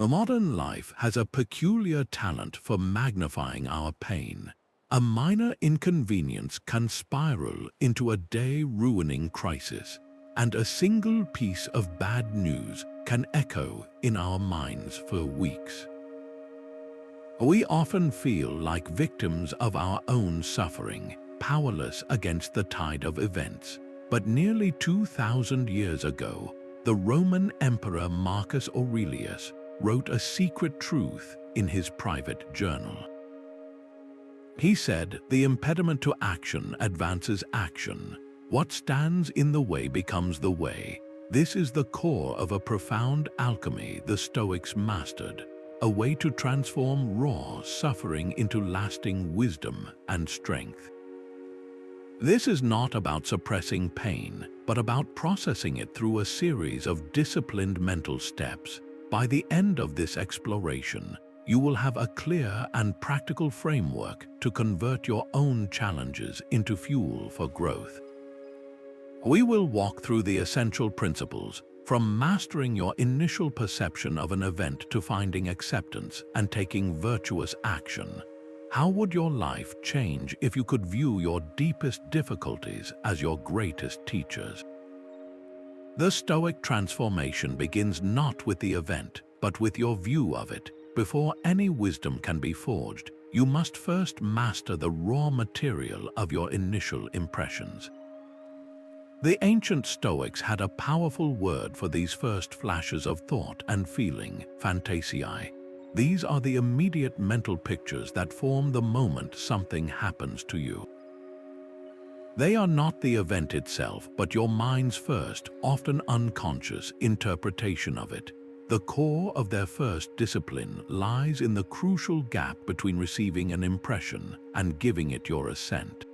A modern life has a peculiar talent for magnifying our pain. A minor inconvenience can spiral into a day-ruining crisis, and a single piece of bad news can echo in our minds for weeks. We often feel like victims of our own suffering, powerless against the tide of events. But nearly 2,000 years ago, the Roman Emperor Marcus Aurelius wrote a secret truth in his private journal. He said, "The impediment to action advances action. What stands in the way becomes the way." This is the core of a profound alchemy the Stoics mastered, a way to transform raw suffering into lasting wisdom and strength. This is not about suppressing pain, but about processing it through a series of disciplined mental steps. By the end of this exploration, you will have a clear and practical framework to convert your own challenges into fuel for growth. We will walk through the essential principles, from mastering your initial perception of an event to finding acceptance and taking virtuous action. How would your life change if you could view your deepest difficulties as your greatest teachers? The Stoic transformation begins not with the event, but with your view of it. Before any wisdom can be forged, you must first master the raw material of your initial impressions. The ancient Stoics had a powerful word for these first flashes of thought and feeling, phantasiae. These are the immediate mental pictures that form the moment something happens to you. They are not the event itself, but your mind's first, often unconscious, interpretation of it. The core of their first discipline lies in the crucial gap between receiving an impression and giving it your assent.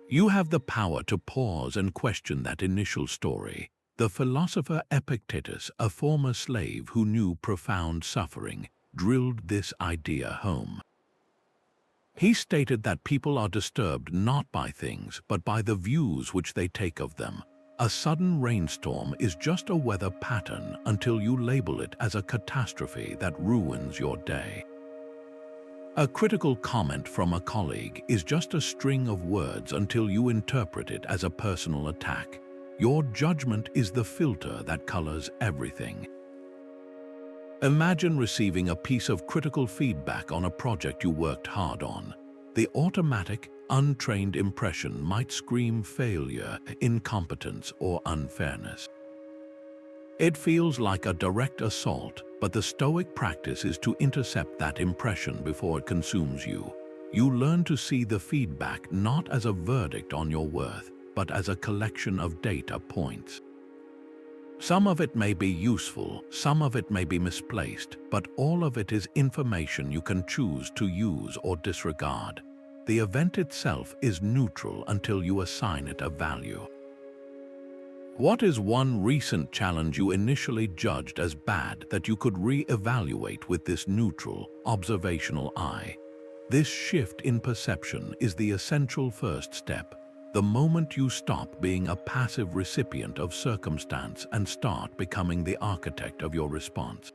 You have the power to pause and question that initial story. The philosopher Epictetus, a former slave who knew profound suffering, drilled this idea home. He stated that people are disturbed not by things, but by the views which they take of them. A sudden rainstorm is just a weather pattern until you label it as a catastrophe that ruins your day. A critical comment from a colleague is just a string of words until you interpret it as a personal attack. Your judgment is the filter that colors everything. Imagine receiving a piece of critical feedback on a project you worked hard on. The automatic, untrained impression might scream failure, incompetence, or unfairness. It feels like a direct assault, but the Stoic practice is to intercept that impression before it consumes you. You learn to see the feedback not as a verdict on your worth, but as a collection of data points. Some of it may be useful, some of it may be misplaced, but all of it is information you can choose to use or disregard. The event itself is neutral until you assign it a value. What is one recent challenge you initially judged as bad that you could re-evaluate with this neutral, observational eye? This shift in perception is the essential first step. The moment you stop being a passive recipient of circumstance and start becoming the architect of your response.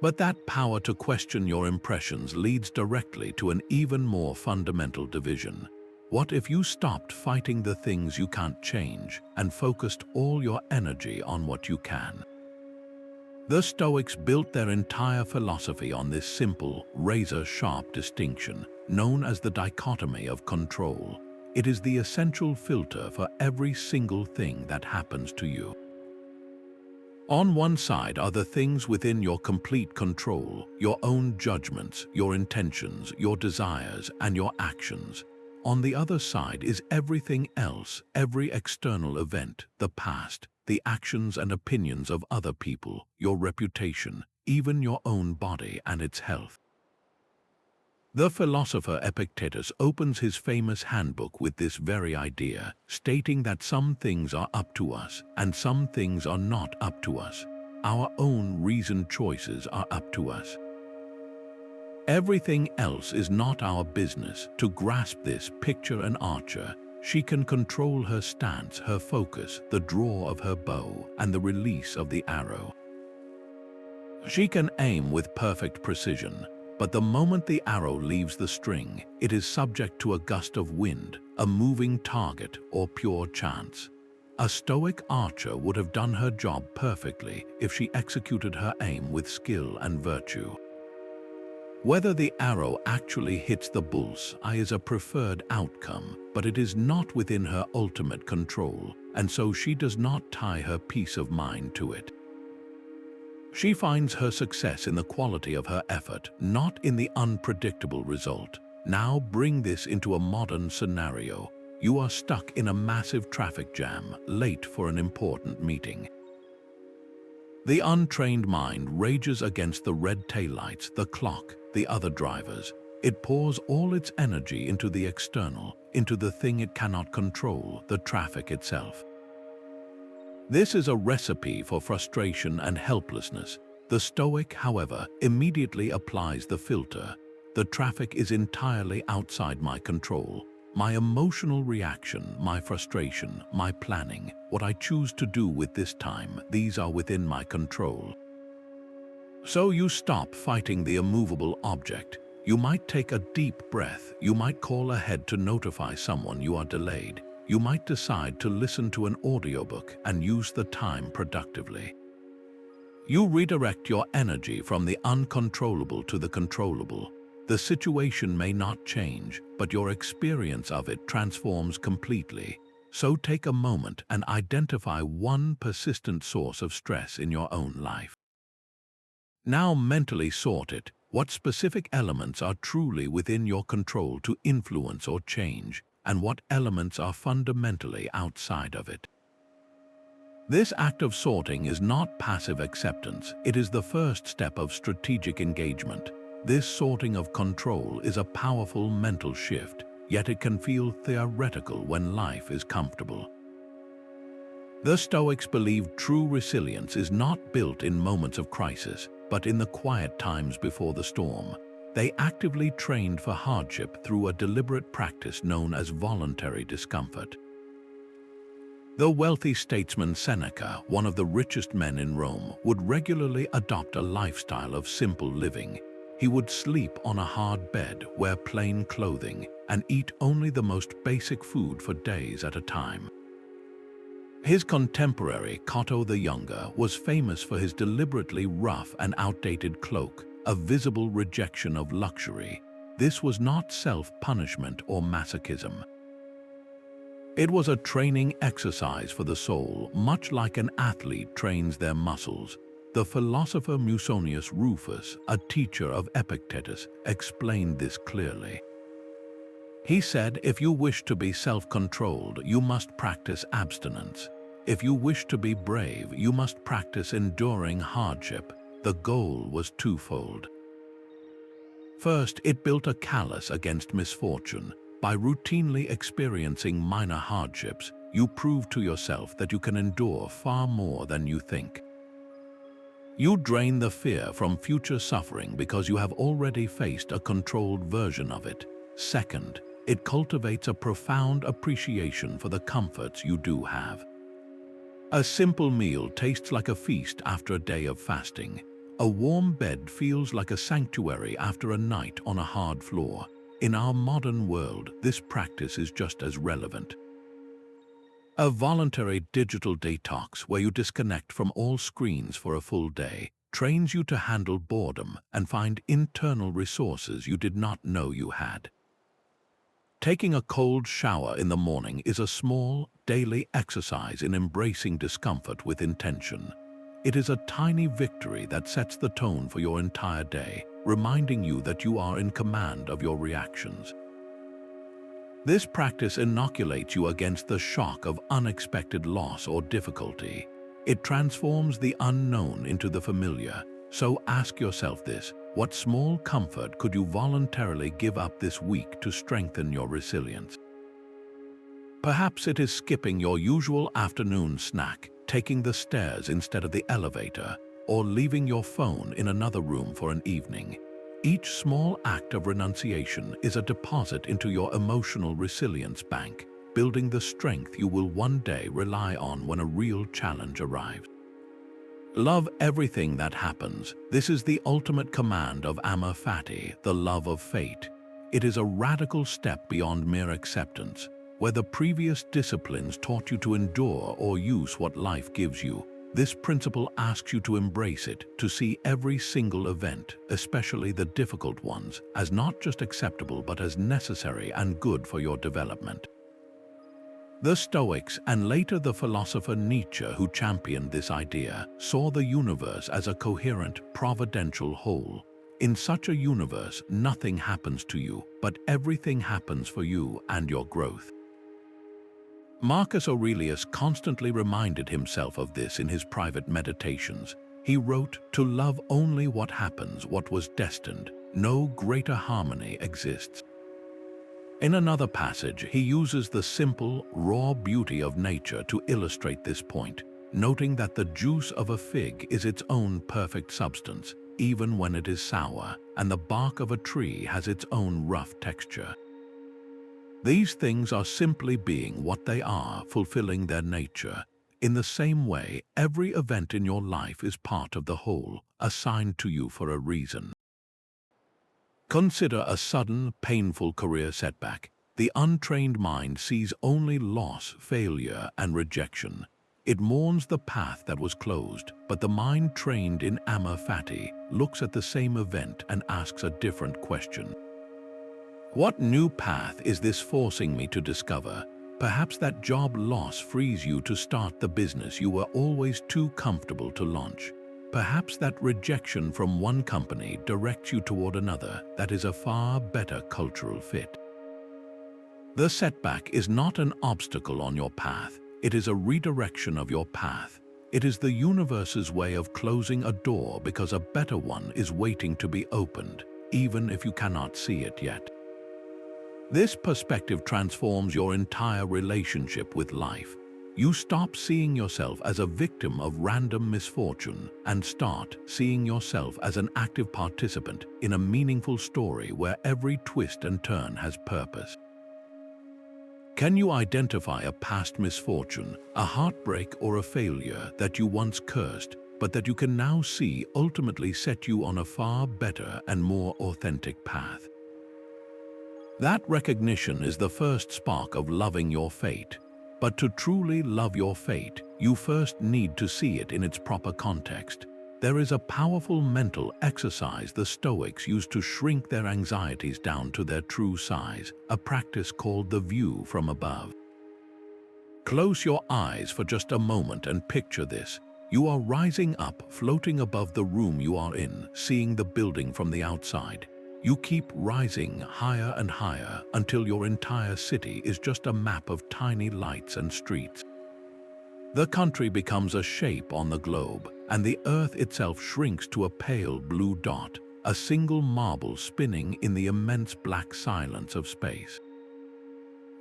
But that power to question your impressions leads directly to an even more fundamental division. What if you stopped fighting the things you can't change and focused all your energy on what you can? The Stoics built their entire philosophy on this simple, razor-sharp distinction, known as the Dichotomy of Control. It is the essential filter for every single thing that happens to you. On one side are the things within your complete control, your own judgments, your intentions, your desires, and your actions. On the other side is everything else, every external event, the past, the actions and opinions of other people, your reputation, even your own body and its health. The philosopher Epictetus opens his famous handbook with this very idea, stating that some things are up to us and some things are not up to us. Our own reasoned choices are up to us. Everything else is not our business. To grasp this, picture an archer. She can control her stance, her focus, the draw of her bow, and the release of the arrow. She can aim with perfect precision, but the moment the arrow leaves the string, it is subject to a gust of wind, a moving target, or pure chance. A Stoic archer would have done her job perfectly if she executed her aim with skill and virtue. Whether the arrow actually hits the bull's-eye is a preferred outcome, but it is not within her ultimate control, and so she does not tie her peace of mind to it. She finds her success in the quality of her effort, not in the unpredictable result. Now bring this into a modern scenario. You are stuck in a massive traffic jam, late for an important meeting. The untrained mind rages against the red taillights, the clock, the other drivers. It pours all its energy into the external, into the thing it cannot control, the traffic itself. This is a recipe for frustration and helplessness. The Stoic, however, immediately applies the filter. The traffic is entirely outside my control. My emotional reaction, my frustration, my planning, what I choose to do with this time, these are within my control. So you stop fighting the immovable object. You might take a deep breath. You might call ahead to notify someone you are delayed. You might decide to listen to an audiobook and use the time productively. You redirect your energy from the uncontrollable to the controllable. The situation may not change, but your experience of it transforms completely. So take a moment and identify one persistent source of stress in your own life. Now mentally sort it. What specific elements are truly within your control to influence or change, and what elements are fundamentally outside of it? This act of sorting is not passive acceptance. It is the first step of strategic engagement. This sorting of control is a powerful mental shift, yet it can feel theoretical when life is comfortable. The Stoics believed true resilience is not built in moments of crisis, but in the quiet times before the storm. They actively trained for hardship through a deliberate practice known as voluntary discomfort. The wealthy statesman Seneca, one of the richest men in Rome, would regularly adopt a lifestyle of simple living. He would sleep on a hard bed, wear plain clothing, and eat only the most basic food for days at a time. His contemporary, Cato the Younger, was famous for his deliberately rough and outdated cloak, a visible rejection of luxury. This was not self-punishment or masochism. It was a training exercise for the soul, much like an athlete trains their muscles. The philosopher Musonius Rufus, a teacher of Epictetus, explained this clearly. He said, if you wish to be self-controlled, you must practice abstinence. If you wish to be brave, you must practice enduring hardship. The goal was twofold. First, it built a callus against misfortune. By routinely experiencing minor hardships, you prove to yourself that you can endure far more than you think. You drain the fear from future suffering because you have already faced a controlled version of it. Second, it cultivates a profound appreciation for the comforts you do have. A simple meal tastes like a feast after a day of fasting. A warm bed feels like a sanctuary after a night on a hard floor. In our modern world, this practice is just as relevant. A voluntary digital detox where you disconnect from all screens for a full day trains you to handle boredom and find internal resources you did not know you had. Taking a cold shower in the morning is a small, daily exercise in embracing discomfort with intention. It is a tiny victory that sets the tone for your entire day, reminding you that you are in command of your reactions. This practice inoculates you against the shock of unexpected loss or difficulty. It transforms the unknown into the familiar. So ask yourself this: what small comfort could you voluntarily give up this week to strengthen your resilience? Perhaps it is skipping your usual afternoon snack, taking the stairs instead of the elevator, or leaving your phone in another room for an evening. Each small act of renunciation is a deposit into your emotional resilience bank, building the strength you will one day rely on when a real challenge arrives. Love everything that happens. This is the ultimate command of amor fati, the love of fate. It is a radical step beyond mere acceptance, where the previous disciplines taught you to endure or use what life gives you. This principle asks you to embrace it, to see every single event, especially the difficult ones, as not just acceptable but as necessary and good for your development. The Stoics, and later the philosopher Nietzsche, who championed this idea, saw the universe as a coherent, providential whole. In such a universe, nothing happens to you, but everything happens for you and your growth. Marcus Aurelius constantly reminded himself of this in his private meditations. He wrote, "To love only what happens, what was destined. No greater harmony exists." In another passage, he uses the simple, raw beauty of nature to illustrate this point, noting that the juice of a fig is its own perfect substance, even when it is sour, and the bark of a tree has its own rough texture. These things are simply being what they are, fulfilling their nature. In the same way, every event in your life is part of the whole, assigned to you for a reason. Consider a sudden, painful career setback. The untrained mind sees only loss, failure, and rejection. It mourns the path that was closed, but the mind trained in amor fati looks at the same event and asks a different question. What new path is this forcing me to discover? Perhaps that job loss frees you to start the business you were always too comfortable to launch. Perhaps that rejection from one company directs you toward another that is a far better cultural fit. The setback is not an obstacle on your path. It is a redirection of your path. It is the universe's way of closing a door because a better one is waiting to be opened, even if you cannot see it yet. This perspective transforms your entire relationship with life. You stop seeing yourself as a victim of random misfortune and start seeing yourself as an active participant in a meaningful story where every twist and turn has purpose. Can you identify a past misfortune, a heartbreak or a failure that you once cursed, but that you can now see ultimately set you on a far better and more authentic path? That recognition is the first spark of loving your fate. But to truly love your fate, you first need to see it in its proper context. There is a powerful mental exercise the Stoics used to shrink their anxieties down to their true size, a practice called the view from above. Close your eyes for just a moment and picture this. You are rising up, floating above the room you are in, seeing the building from the outside. You keep rising higher and higher until your entire city is just a map of tiny lights and streets. The country becomes a shape on the globe, and the earth itself shrinks to a pale blue dot, a single marble spinning in the immense black silence of space.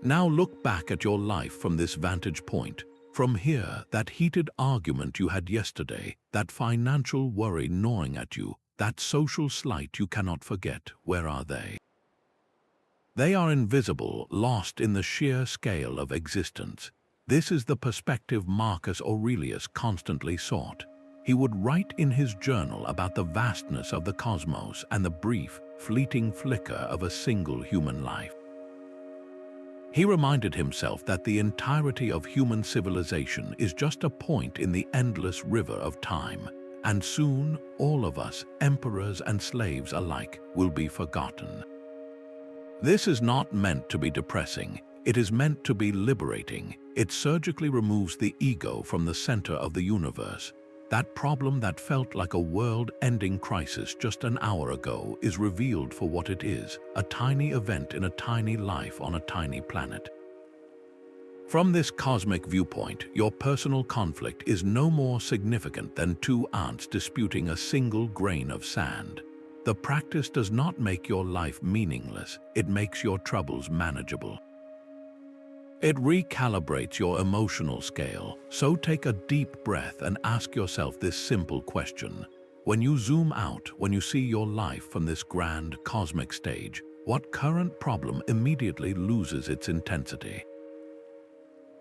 Now look back at your life from this vantage point. From here, that heated argument you had yesterday, that financial worry gnawing at you, that social slight you cannot forget, where are they? They are invisible, lost in the sheer scale of existence. This is the perspective Marcus Aurelius constantly sought. He would write in his journal about the vastness of the cosmos and the brief, fleeting flicker of a single human life. He reminded himself that the entirety of human civilization is just a point in the endless river of time, and soon all of us, emperors and slaves alike, will be forgotten. This is not meant to be depressing. It is meant to be liberating. It surgically removes the ego from the center of the universe. That problem that felt like a world-ending crisis just an hour ago is revealed for what it is, a tiny event in a tiny life on a tiny planet. From this cosmic viewpoint, your personal conflict is no more significant than two ants disputing a single grain of sand. The practice does not make your life meaningless, it makes your troubles manageable. It recalibrates your emotional scale, so take a deep breath and ask yourself this simple question. When you zoom out, when you see your life from this grand cosmic stage, what current problem immediately loses its intensity?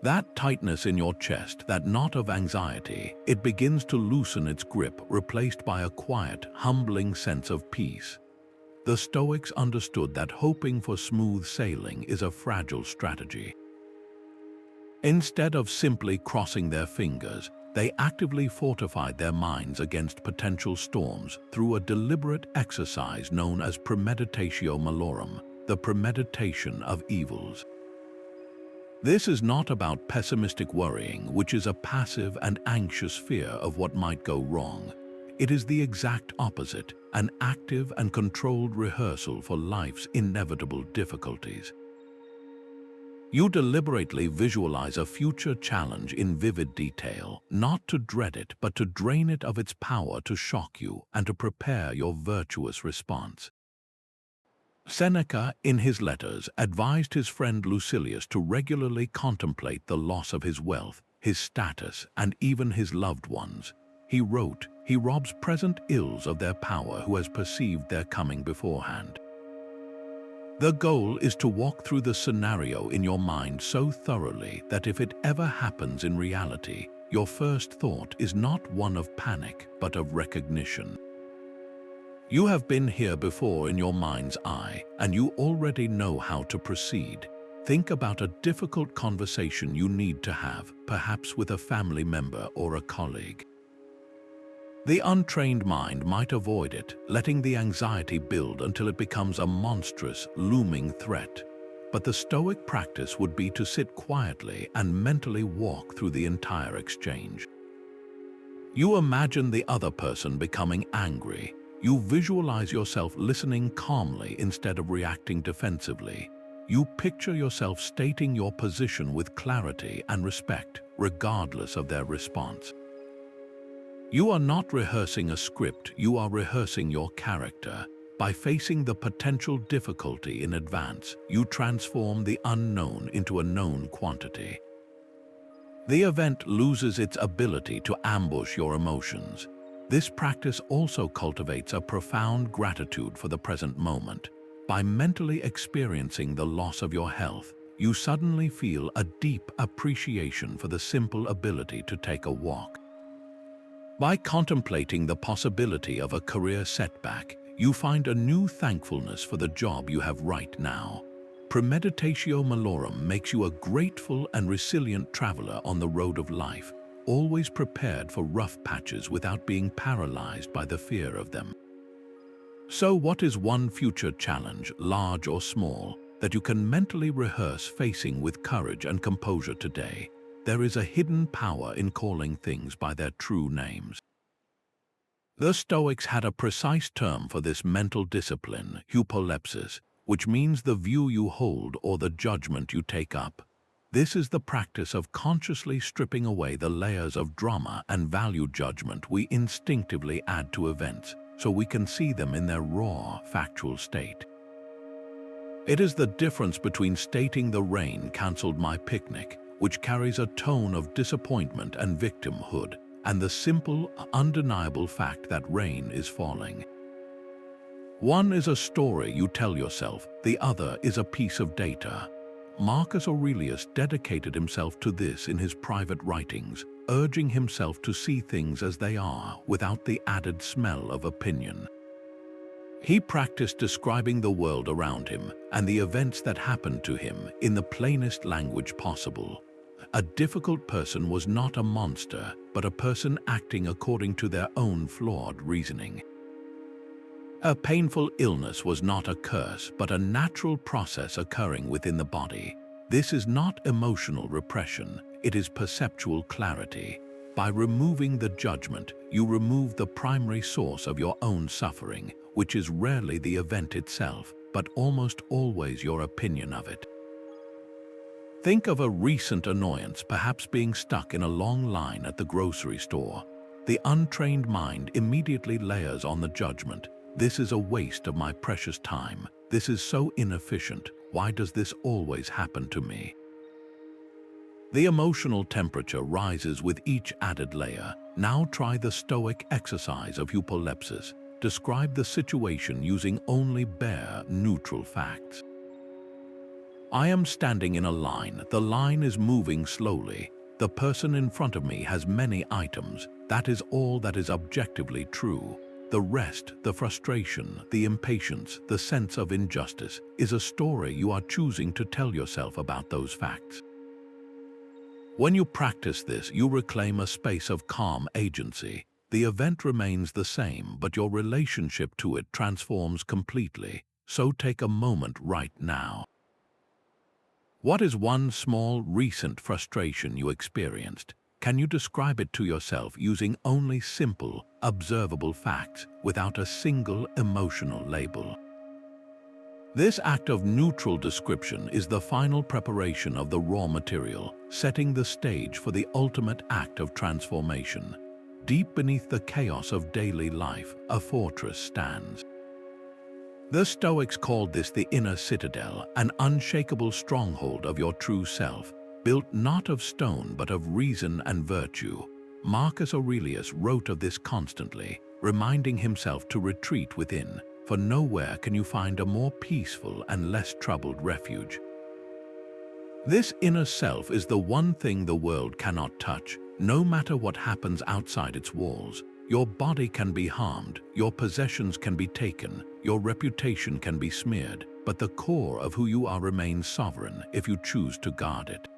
That tightness in your chest, that knot of anxiety, it begins to loosen its grip, replaced by a quiet, humbling sense of peace. The Stoics understood that hoping for smooth sailing is a fragile strategy. Instead of simply crossing their fingers, they actively fortified their minds against potential storms through a deliberate exercise known as Premeditatio Malorum, the premeditation of evils. This is not about pessimistic worrying, which is a passive and anxious fear of what might go wrong. It is the exact opposite, an active and controlled rehearsal for life's inevitable difficulties. You deliberately visualize a future challenge in vivid detail, not to dread it, but to drain it of its power to shock you and to prepare your virtuous response. Seneca, in his letters, advised his friend Lucilius to regularly contemplate the loss of his wealth, his status, and even his loved ones. He wrote, "He robs present ills of their power who has perceived their coming beforehand." The goal is to walk through the scenario in your mind so thoroughly that if it ever happens in reality, your first thought is not one of panic, but of recognition. You have been here before in your mind's eye, and you already know how to proceed. Think about a difficult conversation you need to have, perhaps with a family member or a colleague. The untrained mind might avoid it, letting the anxiety build until it becomes a monstrous, looming threat. But the Stoic practice would be to sit quietly and mentally walk through the entire exchange. You imagine the other person becoming angry. You visualize yourself listening calmly instead of reacting defensively. You picture yourself stating your position with clarity and respect, regardless of their response. You are not rehearsing a script, you are rehearsing your character. By facing the potential difficulty in advance, you transform the unknown into a known quantity. The event loses its ability to ambush your emotions. This practice also cultivates a profound gratitude for the present moment. By mentally experiencing the loss of your health, you suddenly feel a deep appreciation for the simple ability to take a walk. By contemplating the possibility of a career setback, you find a new thankfulness for the job you have right now. Premeditatio Malorum makes you a grateful and resilient traveler on the road of life, always prepared for rough patches without being paralyzed by the fear of them. So what is one future challenge, large or small, that you can mentally rehearse facing with courage and composure today? There is a hidden power in calling things by their true names. The Stoics had a precise term for this mental discipline, hypolepsis, which means the view you hold or the judgment you take up. This is the practice of consciously stripping away the layers of drama and value judgment we instinctively add to events, so we can see them in their raw, factual state. It is the difference between stating the rain canceled my picnic, which carries a tone of disappointment and victimhood, and the simple, undeniable fact that rain is falling. One is a story you tell yourself, the other is a piece of data. Marcus Aurelius dedicated himself to this in his private writings, urging himself to see things as they are without the added smell of opinion. He practiced describing the world around him and the events that happened to him in the plainest language possible. A difficult person was not a monster, but a person acting according to their own flawed reasoning. A painful illness was not a curse, but a natural process occurring within the body. This is not emotional repression, it is perceptual clarity. By removing the judgment, you remove the primary source of your own suffering, which is rarely the event itself, but almost always your opinion of it. Think of a recent annoyance, perhaps being stuck in a long line at the grocery store. The untrained mind immediately layers on the judgment. This is a waste of my precious time. This is so inefficient. Why does this always happen to me? The emotional temperature rises with each added layer. Now try the Stoic exercise of hypolepsis. Describe the situation using only bare, neutral facts. I am standing in a line. The line is moving slowly. The person in front of me has many items. That is all that is objectively true. The rest, the frustration, the impatience, the sense of injustice, is a story you are choosing to tell yourself about those facts. When you practice this, you reclaim a space of calm agency. The event remains the same, but your relationship to it transforms completely. So take a moment right now. What is one small, recent frustration you experienced? Can you describe it to yourself using only simple, observable facts without a single emotional label? This act of neutral description is the final preparation of the raw material, setting the stage for the ultimate act of transformation. Deep beneath the chaos of daily life, a fortress stands. The Stoics called this the Inner Citadel, an unshakable stronghold of your true self, built not of stone but of reason and virtue. Marcus Aurelius wrote of this constantly, reminding himself to retreat within, for nowhere can you find a more peaceful and less troubled refuge. This inner self is the one thing the world cannot touch, no matter what happens outside its walls. Your body can be harmed, your possessions can be taken, your reputation can be smeared, but the core of who you are remains sovereign if you choose to guard it.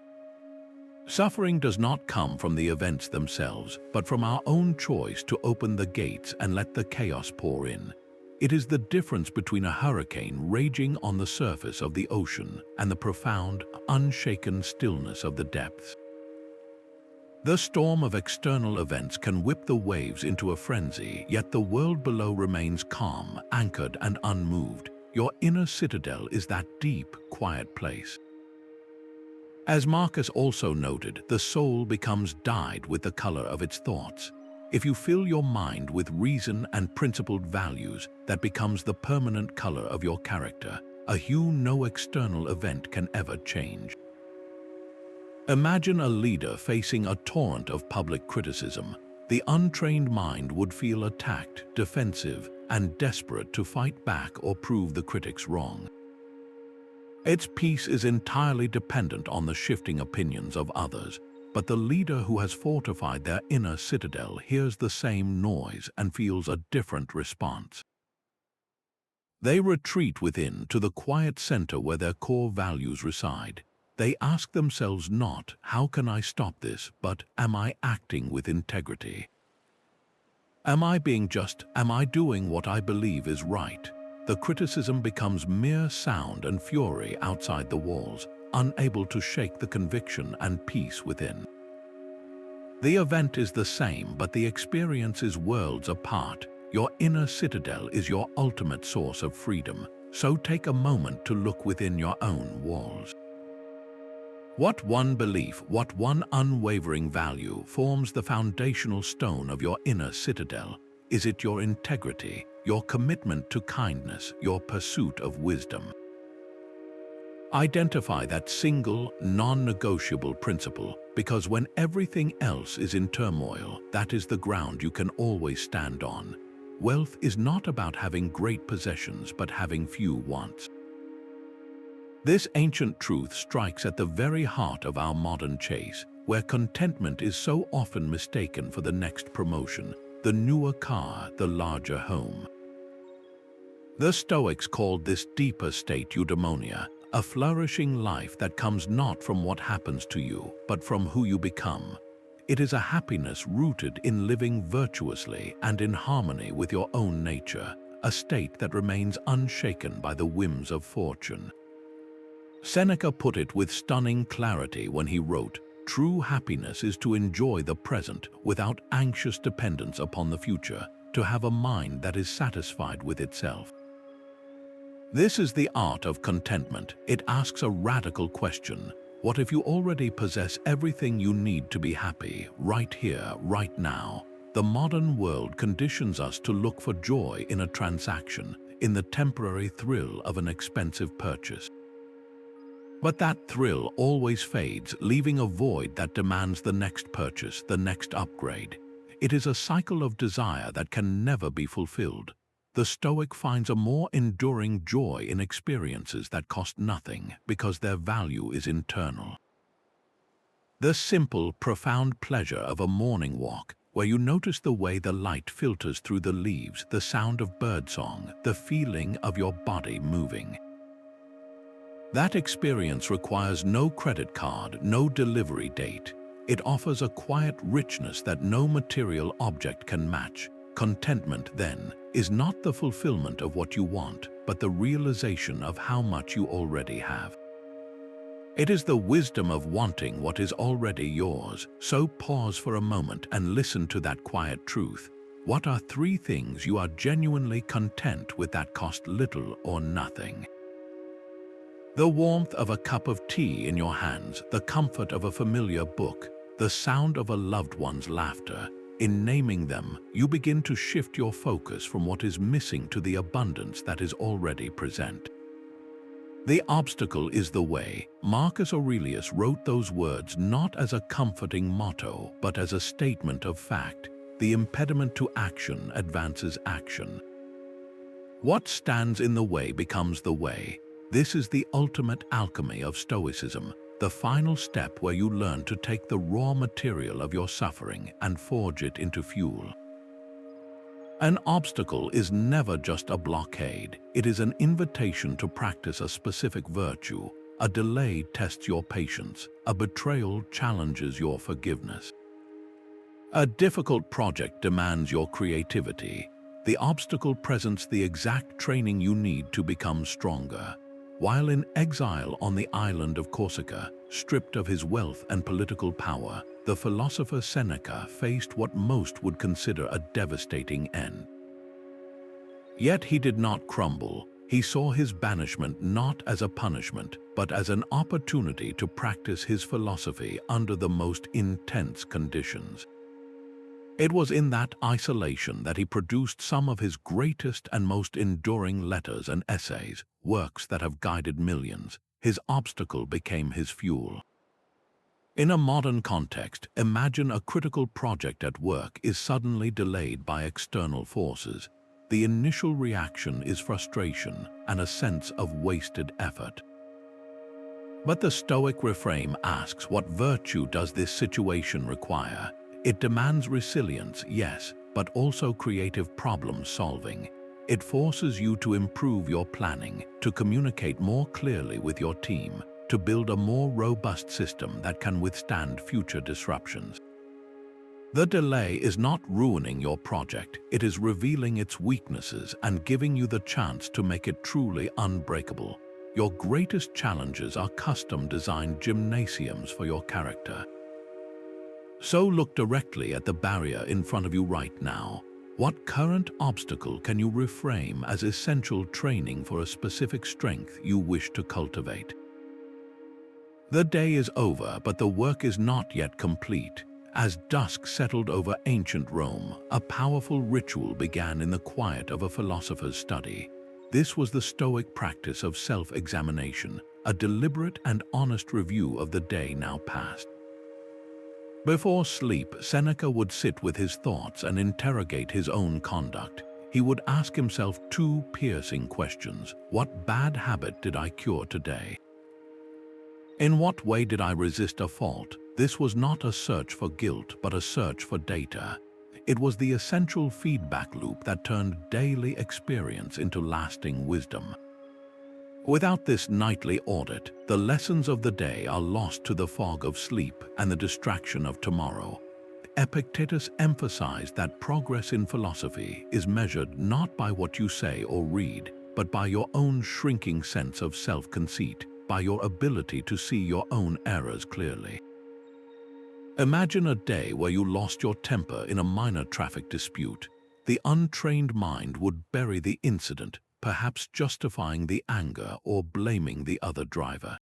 Suffering does not come from the events themselves, but from our own choice to open the gates and let the chaos pour in. It is the difference between a hurricane raging on the surface of the ocean and the profound, unshaken stillness of the depths. The storm of external events can whip the waves into a frenzy, yet the world below remains calm, anchored and unmoved. Your inner citadel is that deep, quiet place. As Marcus also noted, the soul becomes dyed with the color of its thoughts. If you fill your mind with reason and principled values, that becomes the permanent color of your character, a hue no external event can ever change. Imagine a leader facing a torrent of public criticism. The untrained mind would feel attacked, defensive, and desperate to fight back or prove the critics wrong. Its peace is entirely dependent on the shifting opinions of others, but the leader who has fortified their inner citadel hears the same noise and feels a different response. They retreat within to the quiet center where their core values reside. They ask themselves not, how can I stop this, but am I acting with integrity? Am I being just? Am I doing what I believe is right? The criticism becomes mere sound and fury outside the walls, unable to shake the conviction and peace within. The event is the same, but the experience is worlds apart. Your inner citadel is your ultimate source of freedom, so take a moment to look within your own walls. What one belief, what one unwavering value forms the foundational stone of your inner citadel? Is it your integrity, your commitment to kindness, your pursuit of wisdom? Identify that single, non-negotiable principle, because when everything else is in turmoil, that is the ground you can always stand on. Wealth is not about having great possessions, but having few wants. This ancient truth strikes at the very heart of our modern chase, where contentment is so often mistaken for the next promotion, the newer car, the larger home. The Stoics called this deeper state eudaimonia, a flourishing life that comes not from what happens to you, but from who you become. It is a happiness rooted in living virtuously and in harmony with your own nature, a state that remains unshaken by the whims of fortune. Seneca put it with stunning clarity when he wrote, "True happiness is to enjoy the present without anxious dependence upon the future, to have a mind that is satisfied with itself." This is the art of contentment. It asks a radical question. What if you already possess everything you need to be happy, right here, right now? The modern world conditions us to look for joy in a transaction, in the temporary thrill of an expensive purchase. But that thrill always fades, leaving a void that demands the next purchase, the next upgrade. It is a cycle of desire that can never be fulfilled. the Stoic finds a more enduring joy in experiences that cost nothing because their value is internal. The simple, profound pleasure of a morning walk, where you notice the way the light filters through the leaves, the sound of birdsong, the feeling of your body moving. That experience requires no credit card, no delivery date. It offers a quiet richness that no material object can match. Contentment, then, is not the fulfillment of what you want, but the realization of how much you already have. It is the wisdom of wanting what is already yours. So pause for a moment and listen to that quiet truth. What are 3 things you are genuinely content with that cost little or nothing? The warmth of a cup of tea in your hands, the comfort of a familiar book, the sound of a loved one's laughter. In naming them, you begin to shift your focus from what is missing to the abundance that is already present. The obstacle is the way. Marcus Aurelius wrote those words not as a comforting motto, but as a statement of fact. The impediment to action advances action. What stands in the way becomes the way. This is the ultimate alchemy of Stoicism, the final step where you learn to take the raw material of your suffering and forge it into fuel. An obstacle is never just a blockade. It is an invitation to practice a specific virtue. A delay tests your patience. A betrayal challenges your forgiveness. A difficult project demands your creativity. The obstacle presents the exact training you need to become stronger. While in exile on the island of Corsica, stripped of his wealth and political power, the philosopher Seneca faced what most would consider a devastating end. Yet he did not crumble. He saw his banishment not as a punishment, but as an opportunity to practice his philosophy under the most intense conditions. It was in that isolation that he produced some of his greatest and most enduring letters and essays, works that have guided millions. His obstacle became his fuel. In a modern context, imagine a critical project at work is suddenly delayed by external forces. The initial reaction is frustration and a sense of wasted effort. But the Stoic reframe asks, what virtue does this situation require? It demands resilience, yes, but also creative problem solving. It forces you to improve your planning, to communicate more clearly with your team, to build a more robust system that can withstand future disruptions. The delay is not ruining your project, it is revealing its weaknesses and giving you the chance to make it truly unbreakable. Your greatest challenges are custom-designed gymnasiums for your character. So look directly at the barrier in front of you right now. What current obstacle can you reframe as essential training for a specific strength you wish to cultivate? The day is over, but the work is not yet complete. As dusk settled over ancient Rome, a powerful ritual began in the quiet of a philosopher's study. This was the Stoic practice of self-examination, a deliberate and honest review of the day now past. Before sleep, Seneca would sit with his thoughts and interrogate his own conduct. He would ask himself 2 piercing questions. What bad habit did I cure today? In what way did I resist a fault? This was not a search for guilt, but a search for data. It was the essential feedback loop that turned daily experience into lasting wisdom. Without this nightly audit, the lessons of the day are lost to the fog of sleep and the distraction of tomorrow. Epictetus emphasized that progress in philosophy is measured not by what you say or read, but by your own shrinking sense of self-conceit, by your ability to see your own errors clearly. Imagine a day where you lost your temper in a minor traffic dispute. The untrained mind would bury the incident, perhaps justifying the anger or blaming the other driver.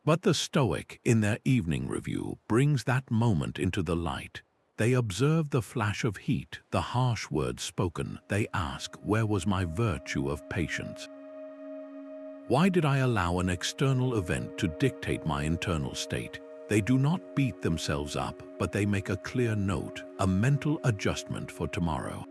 But the Stoic, in their evening review, brings that moment into the light. They observe the flash of heat, the harsh words spoken. They ask, where was my virtue of patience? Why did I allow an external event to dictate my internal state? They do not beat themselves up, but they make a clear note, a mental adjustment for tomorrow.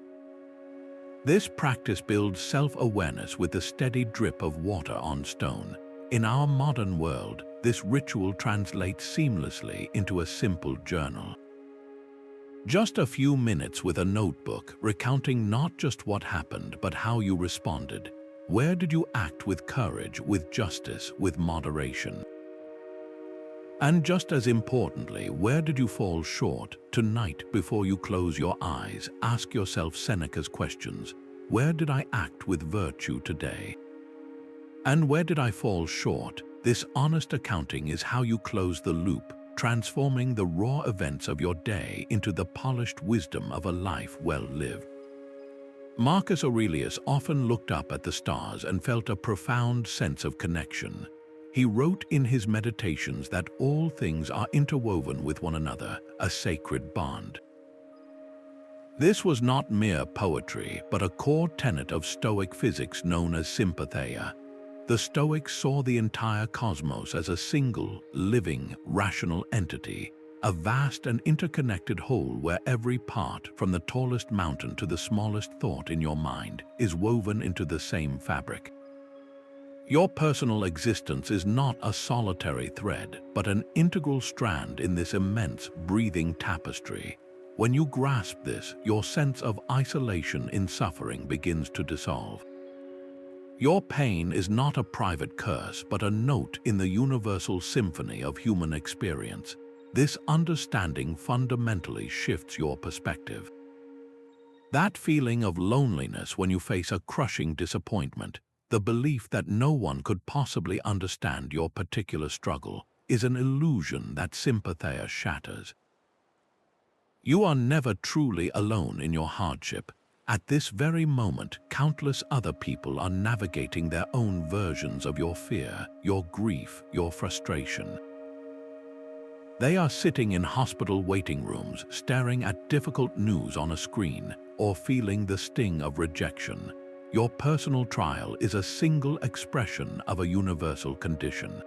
This practice builds self-awareness with the steady drip of water on stone. In our modern world, this ritual translates seamlessly into a simple journal. Just a few minutes with a notebook, recounting not just what happened, but how you responded. Where did you act with courage, with justice, with moderation? And just as importantly, where did you fall short? Tonight, before you close your eyes, ask yourself Seneca's questions. Where did I act with virtue today? And where did I fall short? This honest accounting is how you close the loop, transforming the raw events of your day into the polished wisdom of a life well lived. Marcus Aurelius often looked up at the stars and felt a profound sense of connection. He wrote in his meditations that all things are interwoven with one another, a sacred bond. This was not mere poetry, but a core tenet of Stoic physics known as sympatheia. The Stoics saw the entire cosmos as a single, living, rational entity, a vast and interconnected whole where every part, from the tallest mountain to the smallest thought in your mind, is woven into the same fabric. Your personal existence is not a solitary thread, but an integral strand in this immense, breathing tapestry. When you grasp this, your sense of isolation in suffering begins to dissolve. Your pain is not a private curse, but a note in the universal symphony of human experience. This understanding fundamentally shifts your perspective. That feeling of loneliness when you face a crushing disappointment, the belief that no one could possibly understand your particular struggle, is an illusion that sympatheia shatters. You are never truly alone in your hardship. At this very moment, countless other people are navigating their own versions of your fear, your grief, your frustration. They are sitting in hospital waiting rooms, staring at difficult news on a screen, or feeling the sting of rejection. Your personal trial is a single expression of a universal condition.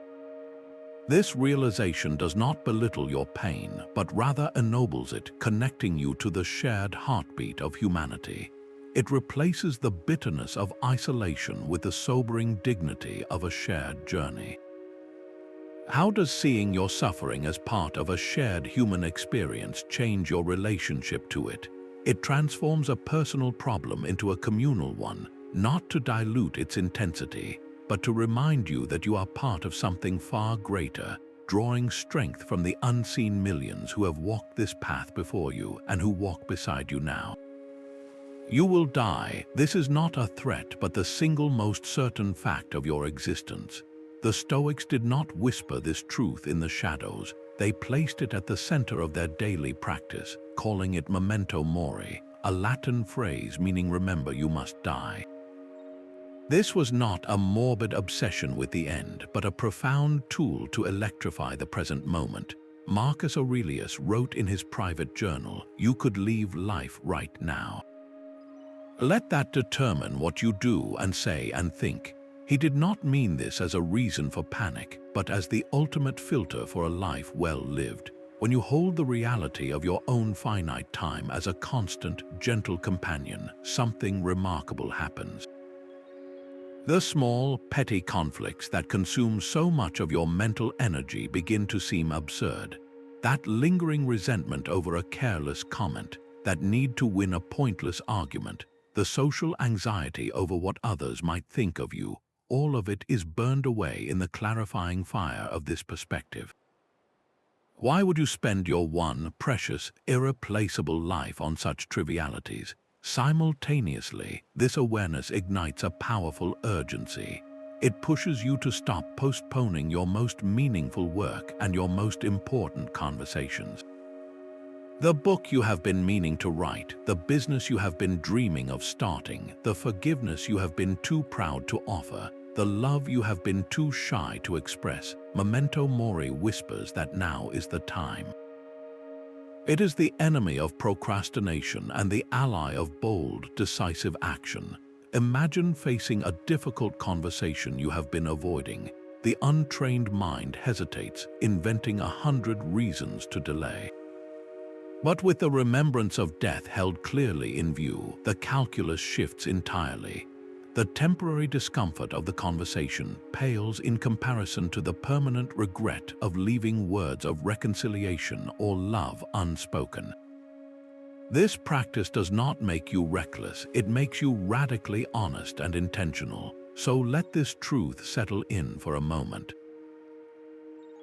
This realization does not belittle your pain, but rather ennobles it, connecting you to the shared heartbeat of humanity. It replaces the bitterness of isolation with the sobering dignity of a shared journey. How does seeing your suffering as part of a shared human experience change your relationship to it? It transforms a personal problem into a communal one, not to dilute its intensity, but to remind you that you are part of something far greater, drawing strength from the unseen millions who have walked this path before you and who walk beside you now. You will die. This is not a threat, but the single most certain fact of your existence. The Stoics did not whisper this truth in the shadows. They placed it at the center of their daily practice, calling it memento mori, a Latin phrase meaning remember you must die. This was not a morbid obsession with the end, but a profound tool to electrify the present moment. Marcus Aurelius wrote in his private journal, "You could leave life right now." Let that determine what you do and say and think. He did not mean this as a reason for panic, but as the ultimate filter for a life well lived. When you hold the reality of your own finite time as a constant, gentle companion, something remarkable happens. The small, petty conflicts that consume so much of your mental energy begin to seem absurd. That lingering resentment over a careless comment, that need to win a pointless argument, the social anxiety over what others might think of you, all of it is burned away in the clarifying fire of this perspective. Why would you spend your one precious, irreplaceable life on such trivialities? Simultaneously, this awareness ignites a powerful urgency. It pushes you to stop postponing your most meaningful work and your most important conversations. The book you have been meaning to write, the business you have been dreaming of starting, the forgiveness you have been too proud to offer, the love you have been too shy to express, memento mori whispers that now is the time. It is the enemy of procrastination and the ally of bold, decisive action. Imagine facing a difficult conversation you have been avoiding. The untrained mind hesitates, inventing 100 reasons to delay. But with the remembrance of death held clearly in view, the calculus shifts entirely. The temporary discomfort of the conversation pales in comparison to the permanent regret of leaving words of reconciliation or love unspoken. This practice does not make you reckless, it makes you radically honest and intentional. So let this truth settle in for a moment.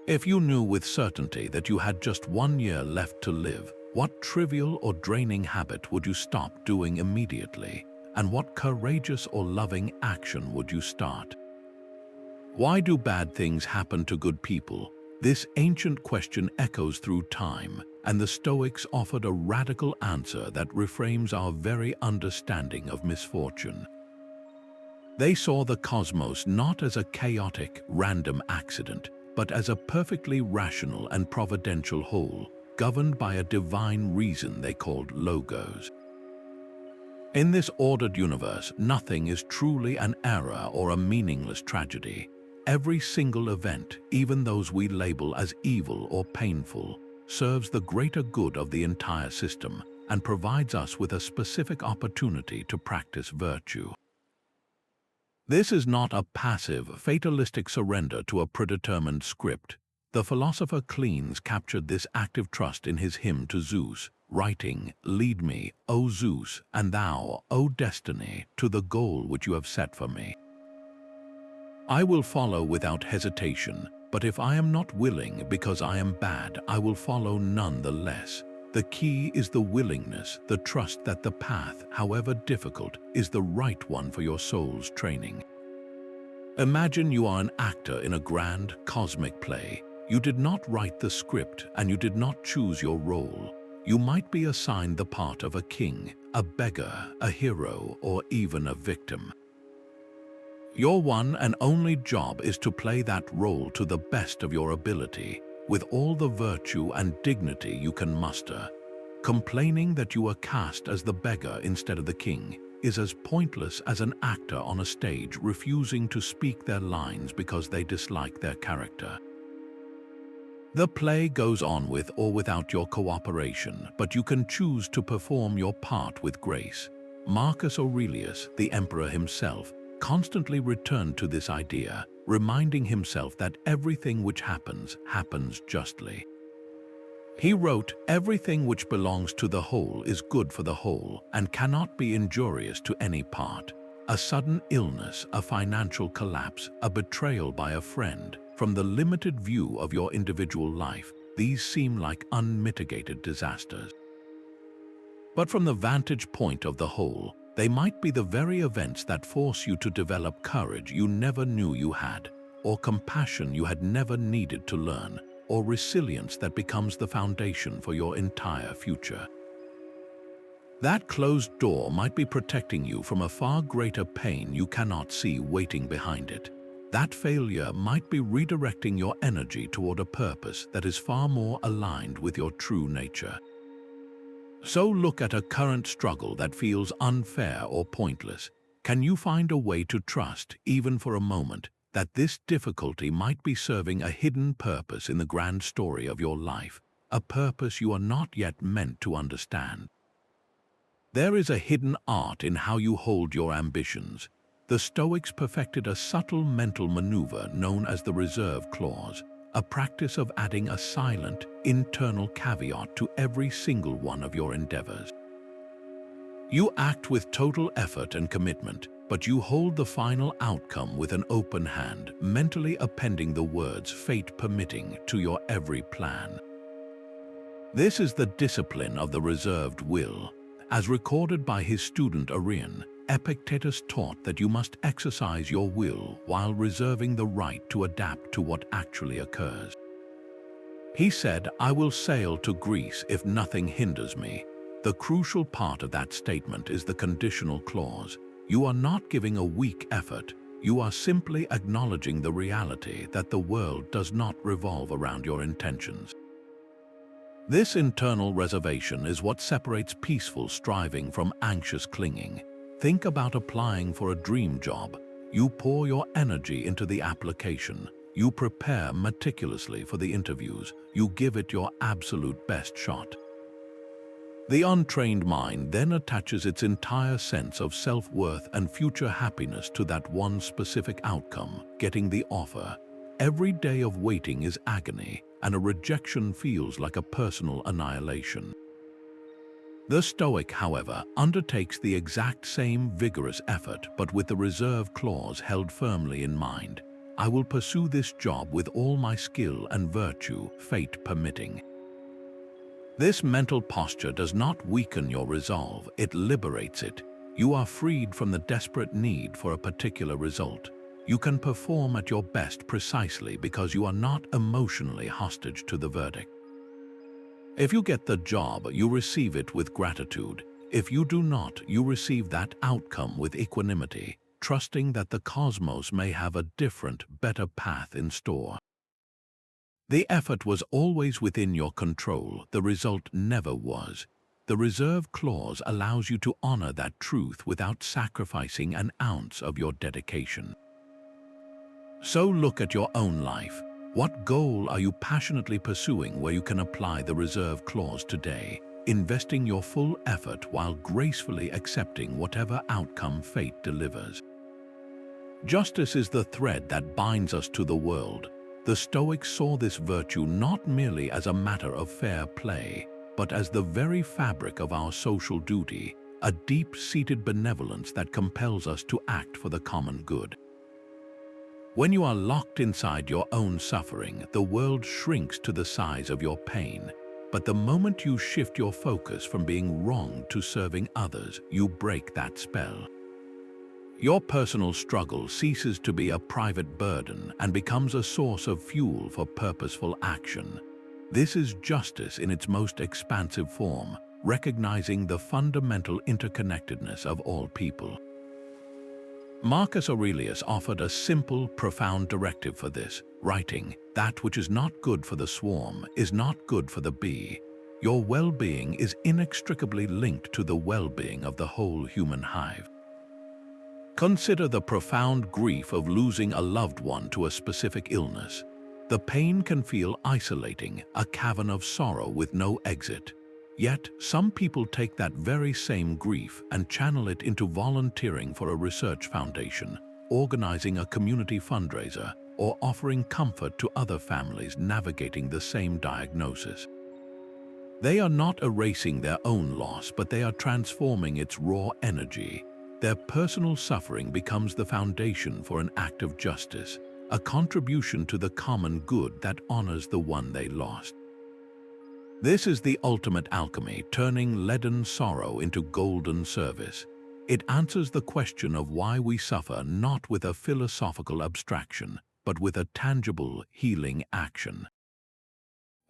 If you knew with certainty that you had just 1 year left to live, what trivial or draining habit would you stop doing immediately? And what courageous or loving action would you start? Why do bad things happen to good people? This ancient question echoes through time, and the Stoics offered a radical answer that reframes our very understanding of misfortune. They saw the cosmos not as a chaotic, random accident, but as a perfectly rational and providential whole, governed by a divine reason they called logos. In this ordered universe, nothing is truly an error or a meaningless tragedy. Every single event, even those we label as evil or painful, serves the greater good of the entire system and provides us with a specific opportunity to practice virtue. This is not a passive, fatalistic surrender to a predetermined script. The philosopher Cleans captured this active trust in his hymn to Zeus, writing, "Lead me, O Zeus, and thou, O destiny, to the goal which you have set for me. I will follow without hesitation, but if I am not willing because I am bad, I will follow none the less. The key is the willingness, the trust that the path, however difficult, is the right one for your soul's training." Imagine you are an actor in a grand, cosmic play. You did not write the script and you did not choose your role. You might be assigned the part of a king, a beggar, a hero, or even a victim. Your one and only job is to play that role to the best of your ability, with all the virtue and dignity you can muster. Complaining that you are cast as the beggar instead of the king is as pointless as an actor on a stage refusing to speak their lines because they dislike their character. The play goes on with or without your cooperation, but you can choose to perform your part with grace. Marcus Aurelius, the emperor himself, constantly returned to this idea, reminding himself that everything which happens, happens justly. He wrote, "Everything which belongs to the whole is good for the whole and cannot be injurious to any part. A sudden illness, a financial collapse, a betrayal by a friend, from the limited view of your individual life, these seem like unmitigated disasters. But from the vantage point of the whole, they might be the very events that force you to develop courage you never knew you had, or compassion you had never needed to learn, or resilience that becomes the foundation for your entire future. That closed door might be protecting you from a far greater pain you cannot see waiting behind it. That failure might be redirecting your energy toward a purpose that is far more aligned with your true nature. So look at a current struggle that feels unfair or pointless. Can you find a way to trust, even for a moment, that this difficulty might be serving a hidden purpose in the grand story of your life, a purpose you are not yet meant to understand? There is a hidden art in how you hold your ambitions. The Stoics perfected a subtle mental maneuver known as the reserve clause, a practice of adding a silent, internal caveat to every single one of your endeavors. You act with total effort and commitment, but you hold the final outcome with an open hand, mentally appending the words "fate permitting" to your every plan. This is the discipline of the reserved will. As recorded by his student Arion, Epictetus taught that you must exercise your will while reserving the right to adapt to what actually occurs. He said, "I will sail to Greece if nothing hinders me." The crucial part of that statement is the conditional clause. You are not giving a weak effort, you are simply acknowledging the reality that the world does not revolve around your intentions. This internal reservation is what separates peaceful striving from anxious clinging. Think about applying for a dream job. You pour your energy into the application. You prepare meticulously for the interviews. You give it your absolute best shot. The untrained mind then attaches its entire sense of self-worth and future happiness to that one specific outcome, getting the offer. Every day of waiting is agony, and a rejection feels like a personal annihilation. The Stoic, however, undertakes the exact same vigorous effort, but with the reserve clause held firmly in mind. I will pursue this job with all my skill and virtue, fate permitting. This mental posture does not weaken your resolve, it liberates it. You are freed from the desperate need for a particular result. You can perform at your best precisely because you are not emotionally hostage to the verdict. If you get the job, you receive it with gratitude. If you do not, you receive that outcome with equanimity, trusting that the cosmos may have a different, better path in store. The effort was always within your control, the result never was. The reserve clause allows you to honor that truth without sacrificing an ounce of your dedication. So look at your own life. What goal are you passionately pursuing where you can apply the reserve clause today, investing your full effort while gracefully accepting whatever outcome fate delivers? Justice is the thread that binds us to the world. The Stoics saw this virtue not merely as a matter of fair play, but as the very fabric of our social duty, a deep-seated benevolence that compels us to act for the common good. When you are locked inside your own suffering, the world shrinks to the size of your pain. But the moment you shift your focus from being wronged to serving others, you break that spell. Your personal struggle ceases to be a private burden and becomes a source of fuel for purposeful action. This is justice in its most expansive form, recognizing the fundamental interconnectedness of all people. Marcus Aurelius offered a simple, profound directive for this, writing, "That which is not good for the swarm is not good for the bee. Your well-being is inextricably linked to the well-being of the whole human hive." Consider the profound grief of losing a loved one to a specific illness. The pain can feel isolating, a cavern of sorrow with no exit. Yet, some people take that very same grief and channel it into volunteering for a research foundation, organizing a community fundraiser, or offering comfort to other families navigating the same diagnosis. They are not erasing their own loss, but they are transforming its raw energy. Their personal suffering becomes the foundation for an act of justice, a contribution to the common good that honors the one they lost. This is the ultimate alchemy, turning leaden sorrow into golden service. It answers the question of why we suffer not with a philosophical abstraction, but with a tangible, healing action.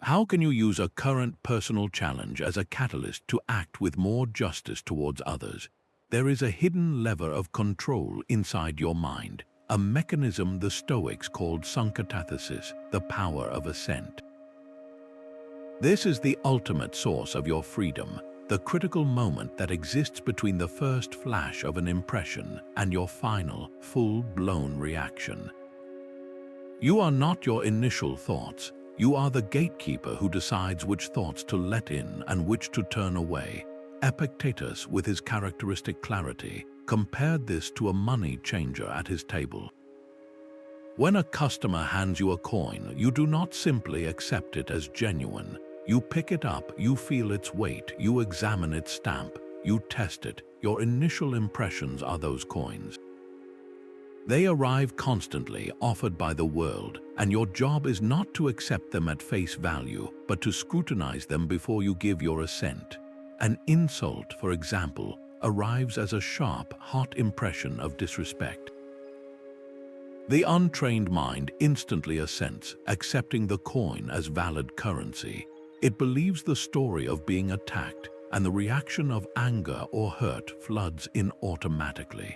How can you use a current personal challenge as a catalyst to act with more justice towards others? There is a hidden lever of control inside your mind, a mechanism the Stoics called synchetathesis, the power of assent. This is the ultimate source of your freedom, the critical moment that exists between the first flash of an impression and your final, full-blown reaction. You are not your initial thoughts. You are the gatekeeper who decides which thoughts to let in and which to turn away. Epictetus, with his characteristic clarity, compared this to a money changer at his table. When a customer hands you a coin, you do not simply accept it as genuine. You pick it up, you feel its weight, you examine its stamp, you test it. Your initial impressions are those coins. They arrive constantly, offered by the world, and your job is not to accept them at face value, but to scrutinize them before you give your assent. An insult, for example, arrives as a sharp, hot impression of disrespect. The untrained mind instantly assents, accepting the coin as valid currency. It believes the story of being attacked, and the reaction of anger or hurt floods in automatically.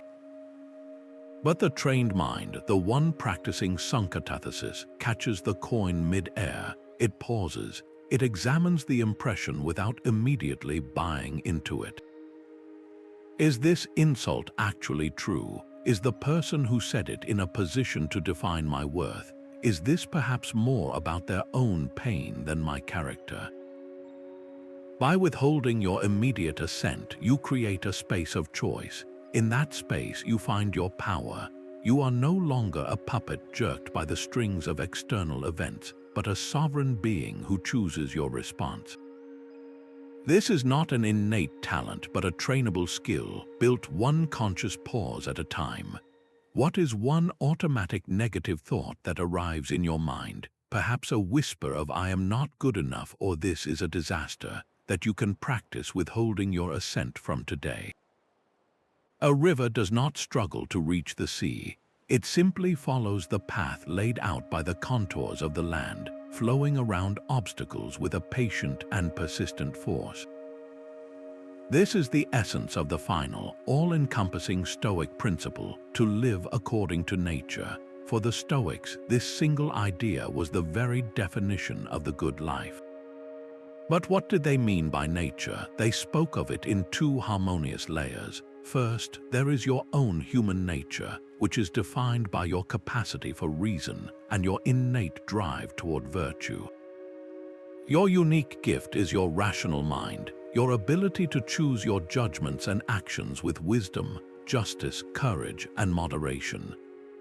But the trained mind, the one practicing synchetathesis, catches the coin mid-air. It pauses. It examines the impression without immediately buying into it. Is this insult actually true? Is the person who said it in a position to define my worth? Is this perhaps more about their own pain than my character? By withholding your immediate assent, you create a space of choice. In that space, you find your power. You are no longer a puppet jerked by the strings of external events, but a sovereign being who chooses your response. This is not an innate talent, but a trainable skill, built one conscious pause at a time. What is one automatic negative thought that arrives in your mind, perhaps a whisper of "I am not good enough" or "this is a disaster," that you can practice withholding your assent from today? A river does not struggle to reach the sea. It simply follows the path laid out by the contours of the land, flowing around obstacles with a patient and persistent force. This is the essence of the final, all-encompassing Stoic principle, to live according to nature. For the Stoics, this single idea was the very definition of the good life. But what did they mean by nature? They spoke of it in two harmonious layers. First, there is your own human nature, which is defined by your capacity for reason and your innate drive toward virtue. Your unique gift is your rational mind, your ability to choose your judgments and actions with wisdom, justice, courage, and moderation.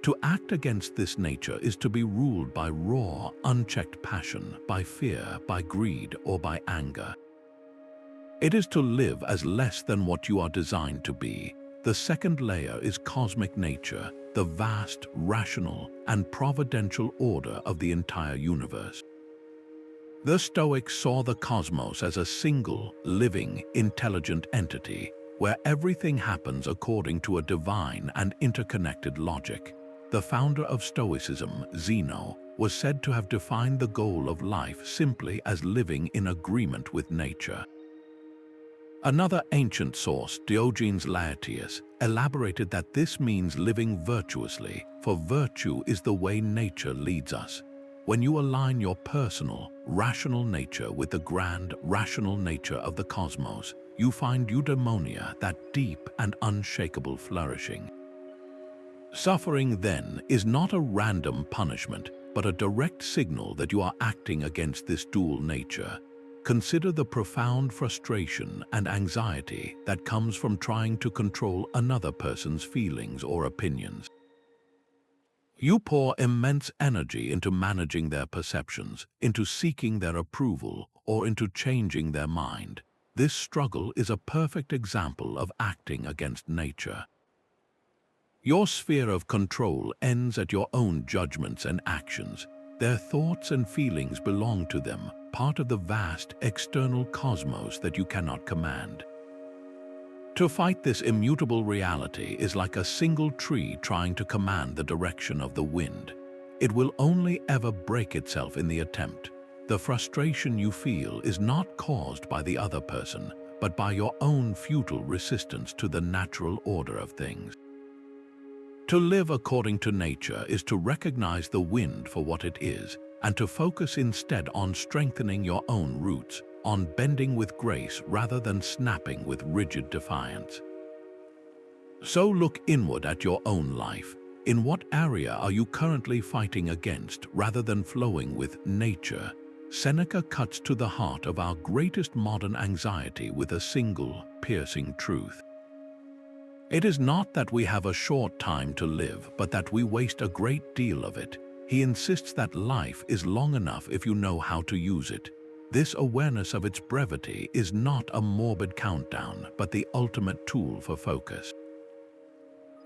To act against this nature is to be ruled by raw, unchecked passion, by fear, by greed, or by anger. It is to live as less than what you are designed to be. The second layer is cosmic nature, the vast, rational, and providential order of the entire universe. The Stoics saw the cosmos as a single, living, intelligent entity, where everything happens according to a divine and interconnected logic. The founder of Stoicism, Zeno, was said to have defined the goal of life simply as living in agreement with nature. Another ancient source, Diogenes Laertius, elaborated that this means living virtuously, for virtue is the way nature leads us. When you align your personal, rational nature with the grand, rational nature of the cosmos, you find eudaimonia, that deep and unshakable flourishing. Suffering, then, is not a random punishment, but a direct signal that you are acting against this dual nature. Consider the profound frustration and anxiety that comes from trying to control another person's feelings or opinions. You pour immense energy into managing their perceptions, into seeking their approval, or into changing their mind. This struggle is a perfect example of acting against nature. Your sphere of control ends at your own judgments and actions. Their thoughts and feelings belong to them, part of the vast external cosmos that you cannot command. To fight this immutable reality is like a single tree trying to command the direction of the wind. It will only ever break itself in the attempt. The frustration you feel is not caused by the other person, but by your own futile resistance to the natural order of things. To live according to nature is to recognize the wind for what it is, and to focus instead on strengthening your own roots, on bending with grace rather than snapping with rigid defiance. So look inward at your own life. In what area are you currently fighting against rather than flowing with nature? Seneca cuts to the heart of our greatest modern anxiety with a single, piercing truth. It is not that we have a short time to live, but that we waste a great deal of it. He insists that life is long enough if you know how to use it. This awareness of its brevity is not a morbid countdown, but the ultimate tool for focus.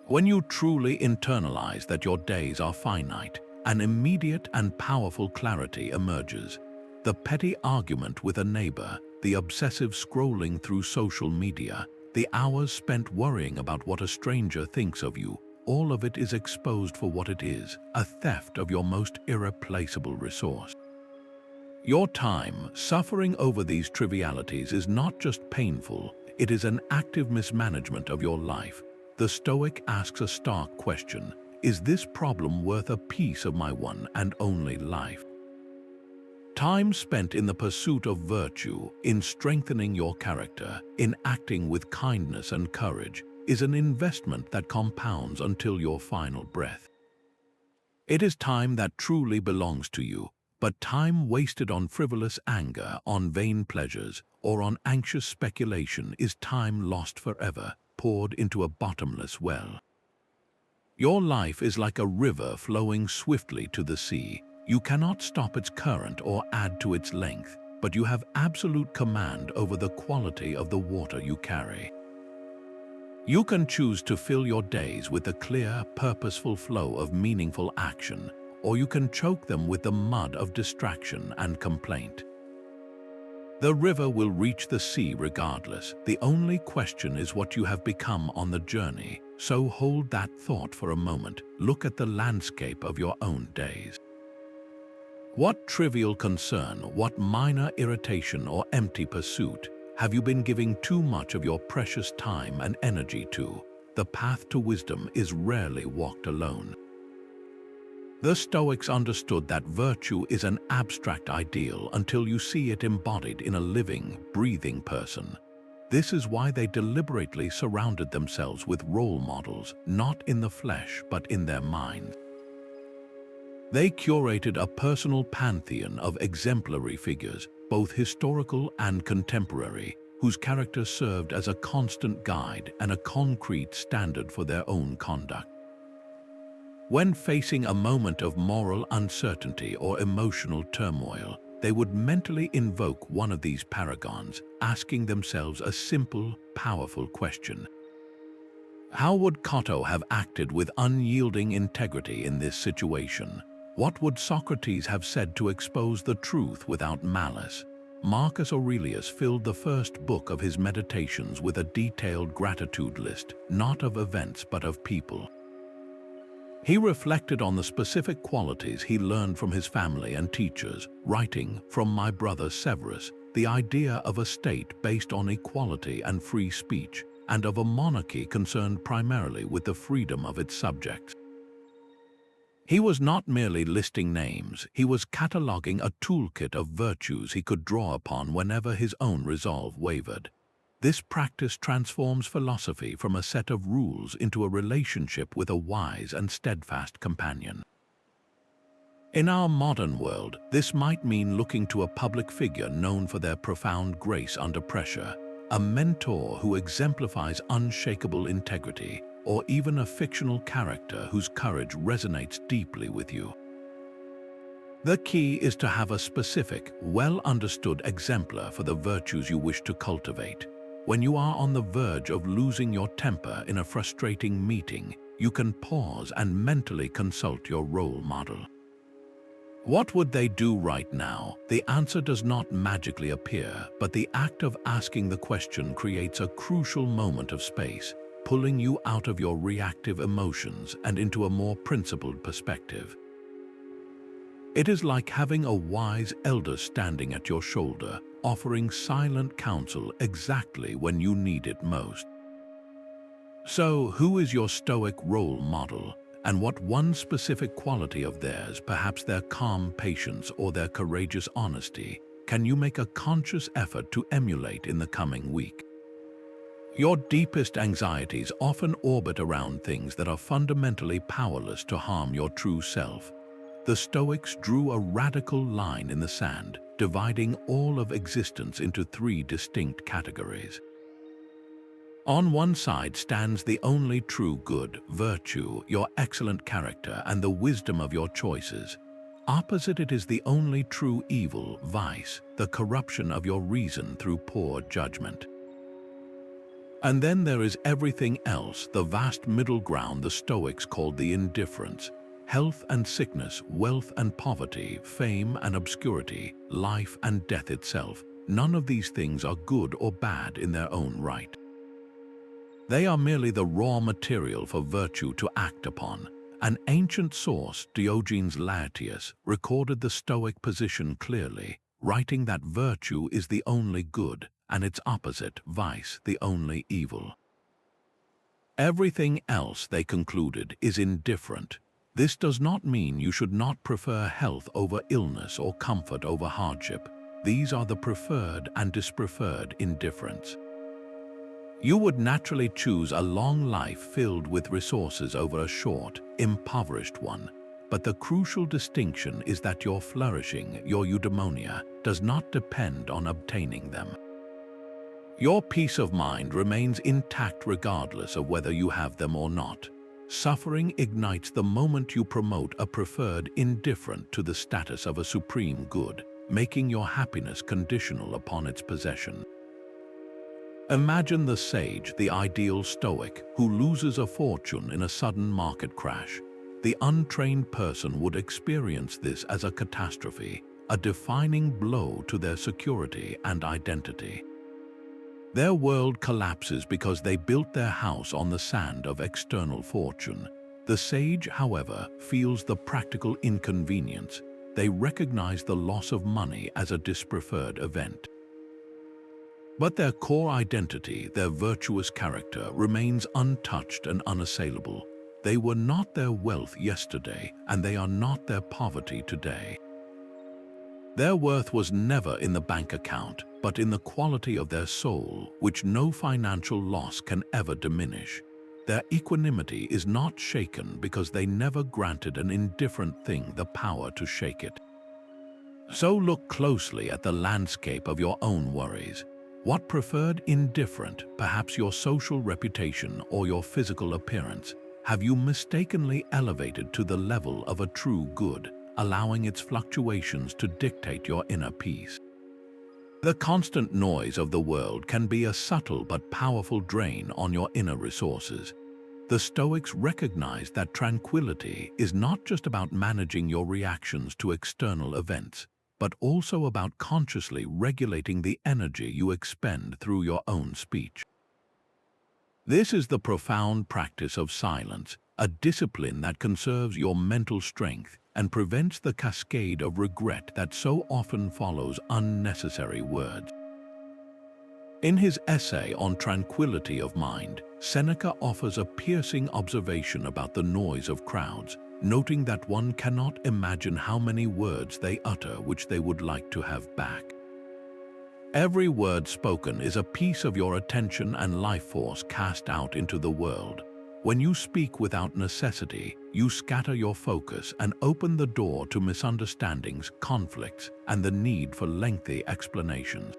When you truly internalize that your days are finite, an immediate and powerful clarity emerges. The petty argument with a neighbor, the obsessive scrolling through social media, the hours spent worrying about what a stranger thinks of you, all of it is exposed for what it is, a theft of your most irreplaceable resource. Your time suffering over these trivialities is not just painful, it is an active mismanagement of your life. The Stoic asks a stark question: is this problem worth a piece of my one and only life? Time spent in the pursuit of virtue, in strengthening your character, in acting with kindness and courage, is an investment that compounds until your final breath. It is time that truly belongs to you, but time wasted on frivolous anger, on vain pleasures, or on anxious speculation is time lost forever, poured into a bottomless well. Your life is like a river flowing swiftly to the sea. You cannot stop its current or add to its length, but you have absolute command over the quality of the water you carry. You can choose to fill your days with a clear, purposeful flow of meaningful action, or you can choke them with the mud of distraction and complaint. The river will reach the sea regardless. The only question is what you have become on the journey. So hold that thought for a moment. Look at the landscape of your own days. What trivial concern, what minor irritation or empty pursuit have you been giving too much of your precious time and energy to? The path to wisdom is rarely walked alone. The Stoics understood that virtue is an abstract ideal until you see it embodied in a living, breathing person. This is why they deliberately surrounded themselves with role models, not in the flesh but in their minds. They curated a personal pantheon of exemplary figures, both historical and contemporary, whose characters served as a constant guide and a concrete standard for their own conduct. When facing a moment of moral uncertainty or emotional turmoil, they would mentally invoke one of these paragons, asking themselves a simple, powerful question. How would Cato have acted with unyielding integrity in this situation? What would Socrates have said to expose the truth without malice? Marcus Aurelius filled the first book of his Meditations with a detailed gratitude list, not of events but of people. He reflected on the specific qualities he learned from his family and teachers, writing, "From my brother Severus, the idea of a state based on equality and free speech, and of a monarchy concerned primarily with the freedom of its subjects." He was not merely listing names, he was cataloging a toolkit of virtues he could draw upon whenever his own resolve wavered. This practice transforms philosophy from a set of rules into a relationship with a wise and steadfast companion. In our modern world, this might mean looking to a public figure known for their profound grace under pressure, a mentor who exemplifies unshakable integrity, or even a fictional character whose courage resonates deeply with you. The key is to have a specific, well-understood exemplar for the virtues you wish to cultivate. When you are on the verge of losing your temper in a frustrating meeting, you can pause and mentally consult your role model. What would they do right now? The answer does not magically appear, but the act of asking the question creates a crucial moment of space, pulling you out of your reactive emotions and into a more principled perspective. It is like having a wise elder standing at your shoulder, offering silent counsel exactly when you need it most. So, who is your Stoic role model, and what one specific quality of theirs, perhaps their calm patience or their courageous honesty, can you make a conscious effort to emulate in the coming week? Your deepest anxieties often orbit around things that are fundamentally powerless to harm your true self. The Stoics drew a radical line in the sand, dividing all of existence into three distinct categories. On one side stands the only true good, virtue, your excellent character, and the wisdom of your choices. Opposite it is the only true evil, vice, the corruption of your reason through poor judgment. And then there is everything else, the vast middle ground the Stoics called the indifference. Health and sickness, wealth and poverty, fame and obscurity, life and death itself. None of these things are good or bad in their own right. They are merely the raw material for virtue to act upon. An ancient source, Diogenes Laertius, recorded the Stoic position clearly, writing that virtue is the only good, and its opposite, vice, the only evil. Everything else, they concluded, is indifferent. This does not mean you should not prefer health over illness or comfort over hardship. These are the preferred and dispreferred indifferents. You would naturally choose a long life filled with resources over a short, impoverished one. but the crucial distinction is that your flourishing, your eudaimonia, does not depend on obtaining them. Your peace of mind remains intact regardless of whether you have them or not. Suffering ignites the moment you promote a preferred indifferent to the status of a supreme good, making your happiness conditional upon its possession. Imagine the sage, the ideal Stoic, who loses a fortune in a sudden market crash. The untrained person would experience this as a catastrophe, a defining blow to their security and identity. Their world collapses because they built their house on the sand of external fortune. The sage, however, feels the practical inconvenience. They recognize the loss of money as a dispreferred event. But their core identity, their virtuous character, remains untouched and unassailable. They were not their wealth yesterday, and they are not their poverty today. Their worth was never in the bank account, but in the quality of their soul, which no financial loss can ever diminish. Their equanimity is not shaken because they never granted an indifferent thing the power to shake it. So look closely at the landscape of your own worries. What preferred indifferent, perhaps your social reputation or your physical appearance, have you mistakenly elevated to the level of a true good, allowing its fluctuations to dictate your inner peace? The constant noise of the world can be a subtle but powerful drain on your inner resources. The Stoics recognize that tranquility is not just about managing your reactions to external events, but also about consciously regulating the energy you expend through your own speech. This is the profound practice of silence, a discipline that conserves your mental strength and prevents the cascade of regret that so often follows unnecessary words. In his essay on tranquility of mind, Seneca offers a piercing observation about the noise of crowds, noting that one cannot imagine how many words they utter which they would like to have back. Every word spoken is a piece of your attention and life force cast out into the world. When you speak without necessity, you scatter your focus and open the door to misunderstandings, conflicts, and the need for lengthy explanations.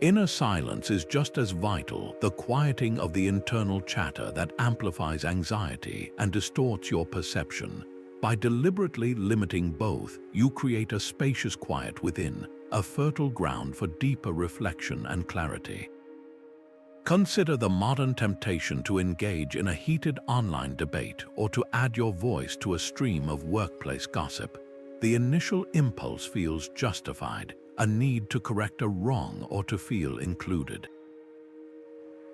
Inner silence is just as vital, the quieting of the internal chatter that amplifies anxiety and distorts your perception. By deliberately limiting both, you create a spacious quiet within, a fertile ground for deeper reflection and clarity. Consider the modern temptation to engage in a heated online debate or to add your voice to a stream of workplace gossip. The initial impulse feels justified, a need to correct a wrong or to feel included.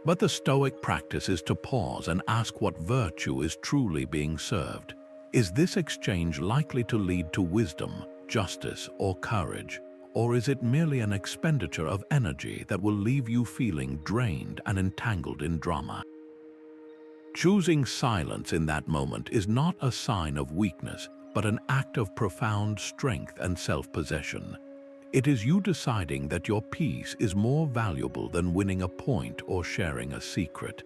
But the Stoic practice is to pause and ask what virtue is truly being served. Is this exchange likely to lead to wisdom, justice, or courage? Or is it merely an expenditure of energy that will leave you feeling drained and entangled in drama? Choosing silence in that moment is not a sign of weakness, but an act of profound strength and self-possession. It is you deciding that your peace is more valuable than winning a point or sharing a secret.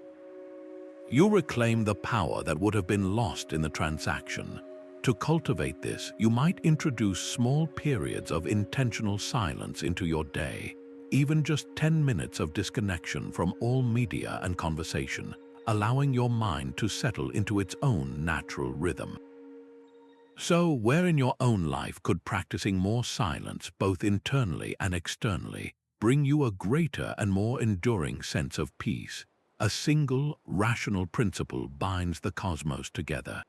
You reclaim the power that would have been lost in the transaction. To cultivate this, you might introduce small periods of intentional silence into your day, even just 10 minutes of disconnection from all media and conversation, allowing your mind to settle into its own natural rhythm. So, where in your own life could practicing more silence, both internally and externally, bring you a greater and more enduring sense of peace? A single, rational principle binds the cosmos together.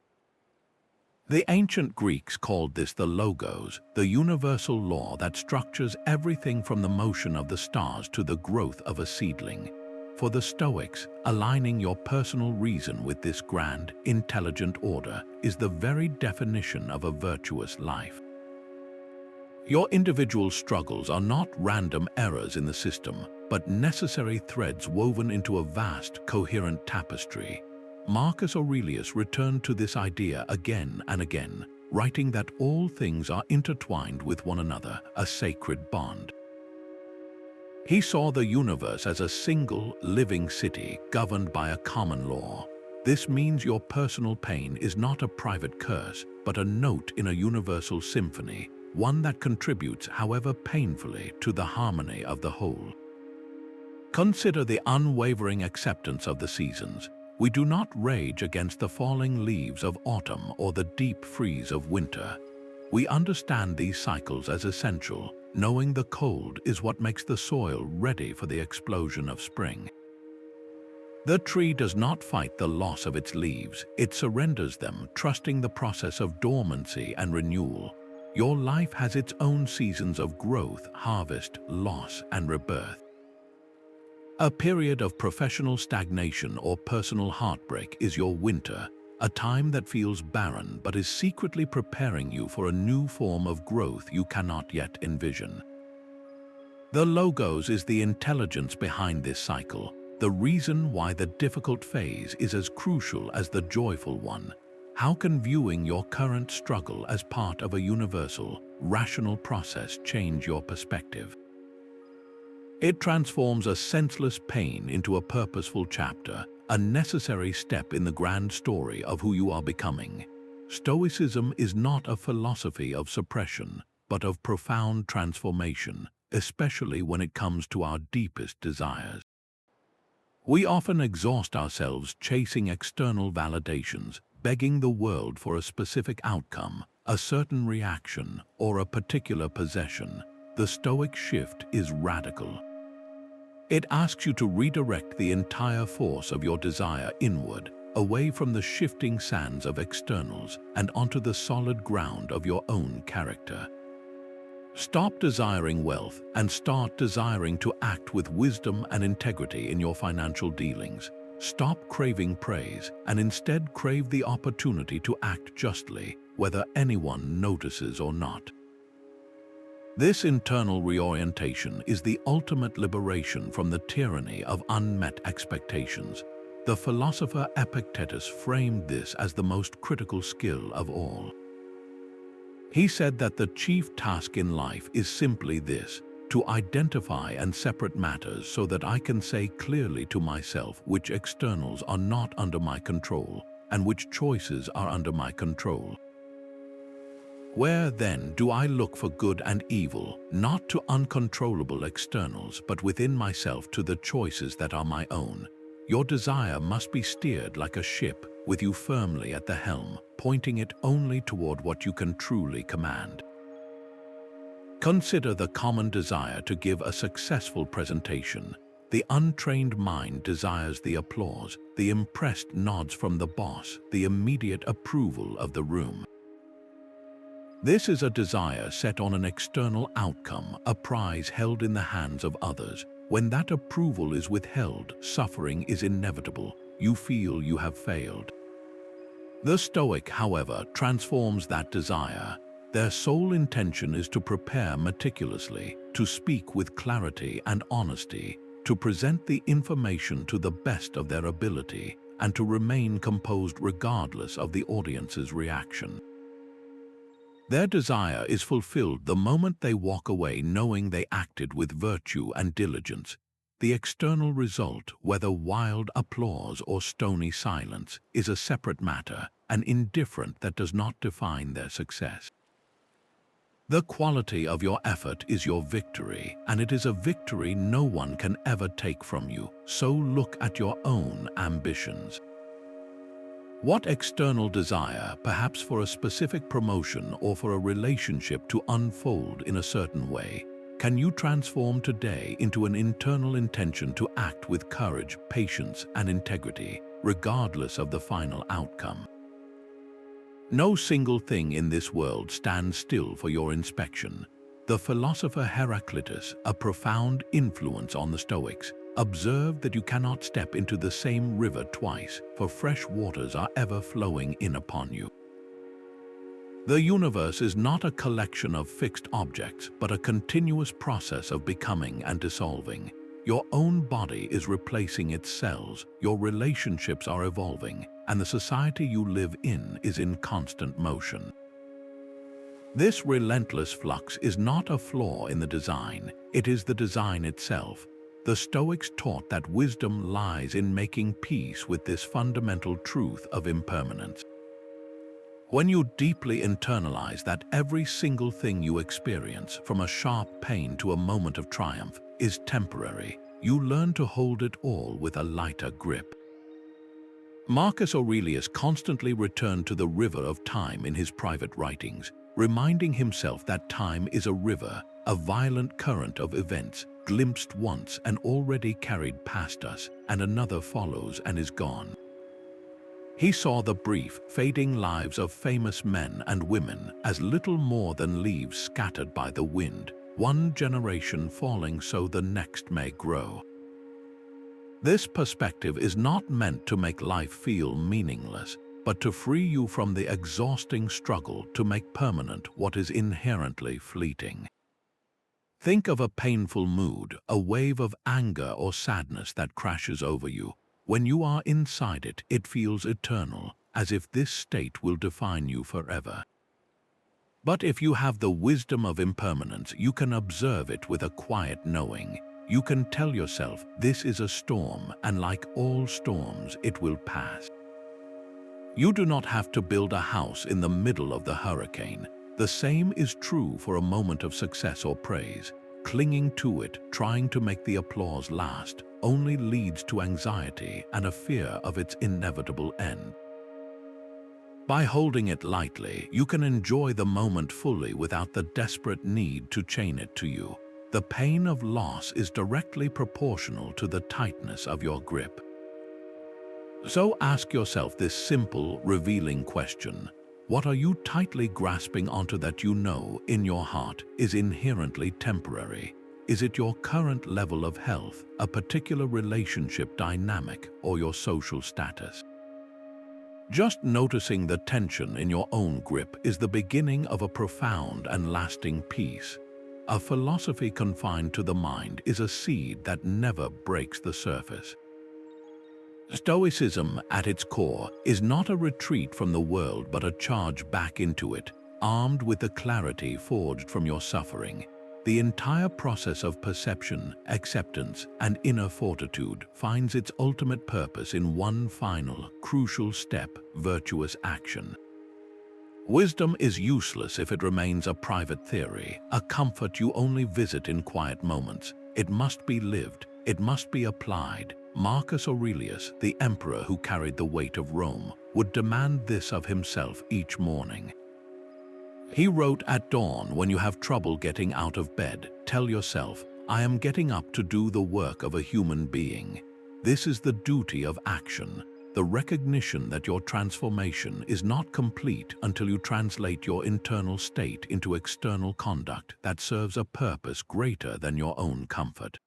The ancient Greeks called this the logos, the universal law that structures everything from the motion of the stars to the growth of a seedling. For the Stoics, aligning your personal reason with this grand, intelligent order is the very definition of a virtuous life. Your individual struggles are not random errors in the system, but necessary threads woven into a vast, coherent tapestry. Marcus Aurelius returned to this idea again and again, writing that all things are intertwined with one another, a sacred bond. He saw the universe as a single, living city governed by a common law. This means your personal pain is not a private curse, but a note in a universal symphony, one that contributes, however painfully, to the harmony of the whole. Consider the unwavering acceptance of the seasons. We do not rage against the falling leaves of autumn or the deep freeze of winter. We understand these cycles as essential, knowing the cold is what makes the soil ready for the explosion of spring. The tree does not fight the loss of its leaves, it surrenders them, trusting the process of dormancy and renewal. Your life has its own seasons of growth, harvest, loss, and rebirth. A period of professional stagnation or personal heartbreak is your winter, a time that feels barren but is secretly preparing you for a new form of growth you cannot yet envision. The logos is the intelligence behind this cycle, the reason why the difficult phase is as crucial as the joyful one. How can viewing your current struggle as part of a universal, rational process change your perspective? It transforms a senseless pain into a purposeful chapter, a necessary step in the grand story of who you are becoming. Stoicism is not a philosophy of suppression, but of profound transformation, especially when it comes to our deepest desires. We often exhaust ourselves chasing external validations, begging the world for a specific outcome, a certain reaction, or a particular possession. The Stoic shift is radical. It asks you to redirect the entire force of your desire inward, away from the shifting sands of externals and onto the solid ground of your own character. Stop desiring wealth and start desiring to act with wisdom and integrity in your financial dealings. Stop craving praise and instead crave the opportunity to act justly, whether anyone notices or not. This internal reorientation is the ultimate liberation from the tyranny of unmet expectations. The philosopher Epictetus framed this as the most critical skill of all. He said that the chief task in life is simply this: to identify and separate matters so that I can say clearly to myself which externals are not under my control and which choices are under my control. Where then do I look for good and evil, not to uncontrollable externals, but within myself to the choices that are my own? Your desire must be steered like a ship, with you firmly at the helm, pointing it only toward what you can truly command. Consider the common desire to give a successful presentation. The untrained mind desires the applause, the impressed nods from the boss, the immediate approval of the room. This is a desire set on an external outcome, a prize held in the hands of others. When that approval is withheld, suffering is inevitable. You feel you have failed. The Stoic, however, transforms that desire. Their sole intention is to prepare meticulously, to speak with clarity and honesty, to present the information to the best of their ability, and to remain composed regardless of the audience's reaction. Their desire is fulfilled the moment they walk away knowing they acted with virtue and diligence. The external result, whether wild applause or stony silence, is a separate matter, an indifferent that does not define their success. The quality of your effort is your victory, and it is a victory no one can ever take from you. So look at your own ambitions. What external desire, perhaps for a specific promotion or for a relationship to unfold in a certain way, can you transform today into an internal intention to act with courage, patience, and integrity, regardless of the final outcome? No single thing in this world stands still for your inspection. The philosopher Heraclitus, a profound influence on the Stoics, observed that you cannot step into the same river twice, for fresh waters are ever flowing in upon you. The universe is not a collection of fixed objects, but a continuous process of becoming and dissolving. Your own body is replacing its cells, your relationships are evolving, and the society you live in is in constant motion. This relentless flux is not a flaw in the design, it is the design itself. The Stoics taught that wisdom lies in making peace with this fundamental truth of impermanence. When you deeply internalize that every single thing you experience, from a sharp pain to a moment of triumph, is temporary, you learn to hold it all with a lighter grip. Marcus Aurelius constantly returned to the river of time in his private writings, reminding himself that time is a river, a violent current of events, glimpsed once and already carried past us, and another follows and is gone. He saw the brief, fading lives of famous men and women as little more than leaves scattered by the wind, one generation falling so the next may grow. This perspective is not meant to make life feel meaningless, but to free you from the exhausting struggle to make permanent what is inherently fleeting. Think of a painful mood, a wave of anger or sadness that crashes over you. When you are inside it, it feels eternal, as if this state will define you forever. But if you have the wisdom of impermanence, you can observe it with a quiet knowing. You can tell yourself, this is a storm, and like all storms, it will pass. You do not have to build a house in the middle of the hurricane. The same is true for a moment of success or praise. Clinging to it, trying to make the applause last, only leads to anxiety and a fear of its inevitable end. By holding it lightly, you can enjoy the moment fully without the desperate need to chain it to you. The pain of loss is directly proportional to the tightness of your grip. So ask yourself this simple, revealing question. What are you tightly grasping onto that you know, in your heart, is inherently temporary? Is it your current level of health, a particular relationship dynamic, or your social status? Just noticing the tension in your own grip is the beginning of a profound and lasting peace. A philosophy confined to the mind is a seed that never breaks the surface. Stoicism, at its core, is not a retreat from the world but a charge back into it, armed with the clarity forged from your suffering. The entire process of perception, acceptance, and inner fortitude finds its ultimate purpose in one final, crucial step: virtuous action. Wisdom is useless if it remains a private theory, a comfort you only visit in quiet moments. It must be lived, it must be applied. Marcus Aurelius, the emperor who carried the weight of Rome, would demand this of himself each morning. He wrote, "At dawn, when you have trouble getting out of bed, tell yourself, I am getting up to do the work of a human being." This is the duty of action, the recognition that your transformation is not complete until you translate your internal state into external conduct that serves a purpose greater than your own comfort.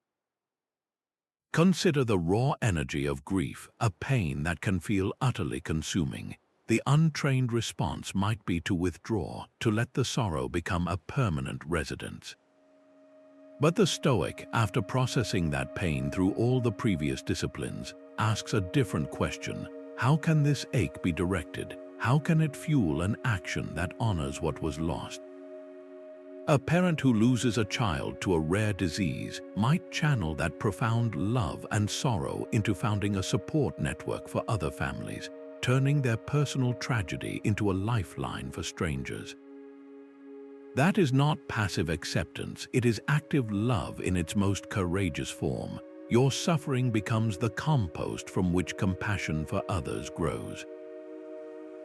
Consider the raw energy of grief, a pain that can feel utterly consuming. The untrained response might be to withdraw, to let the sorrow become a permanent residence. But the Stoic, after processing that pain through all the previous disciplines, asks a different question. How can this ache be directed? How can it fuel an action that honors what was lost? A parent who loses a child to a rare disease might channel that profound love and sorrow into founding a support network for other families, turning their personal tragedy into a lifeline for strangers. That is not passive acceptance, it is active love in its most courageous form. Your suffering becomes the compost from which compassion for others grows.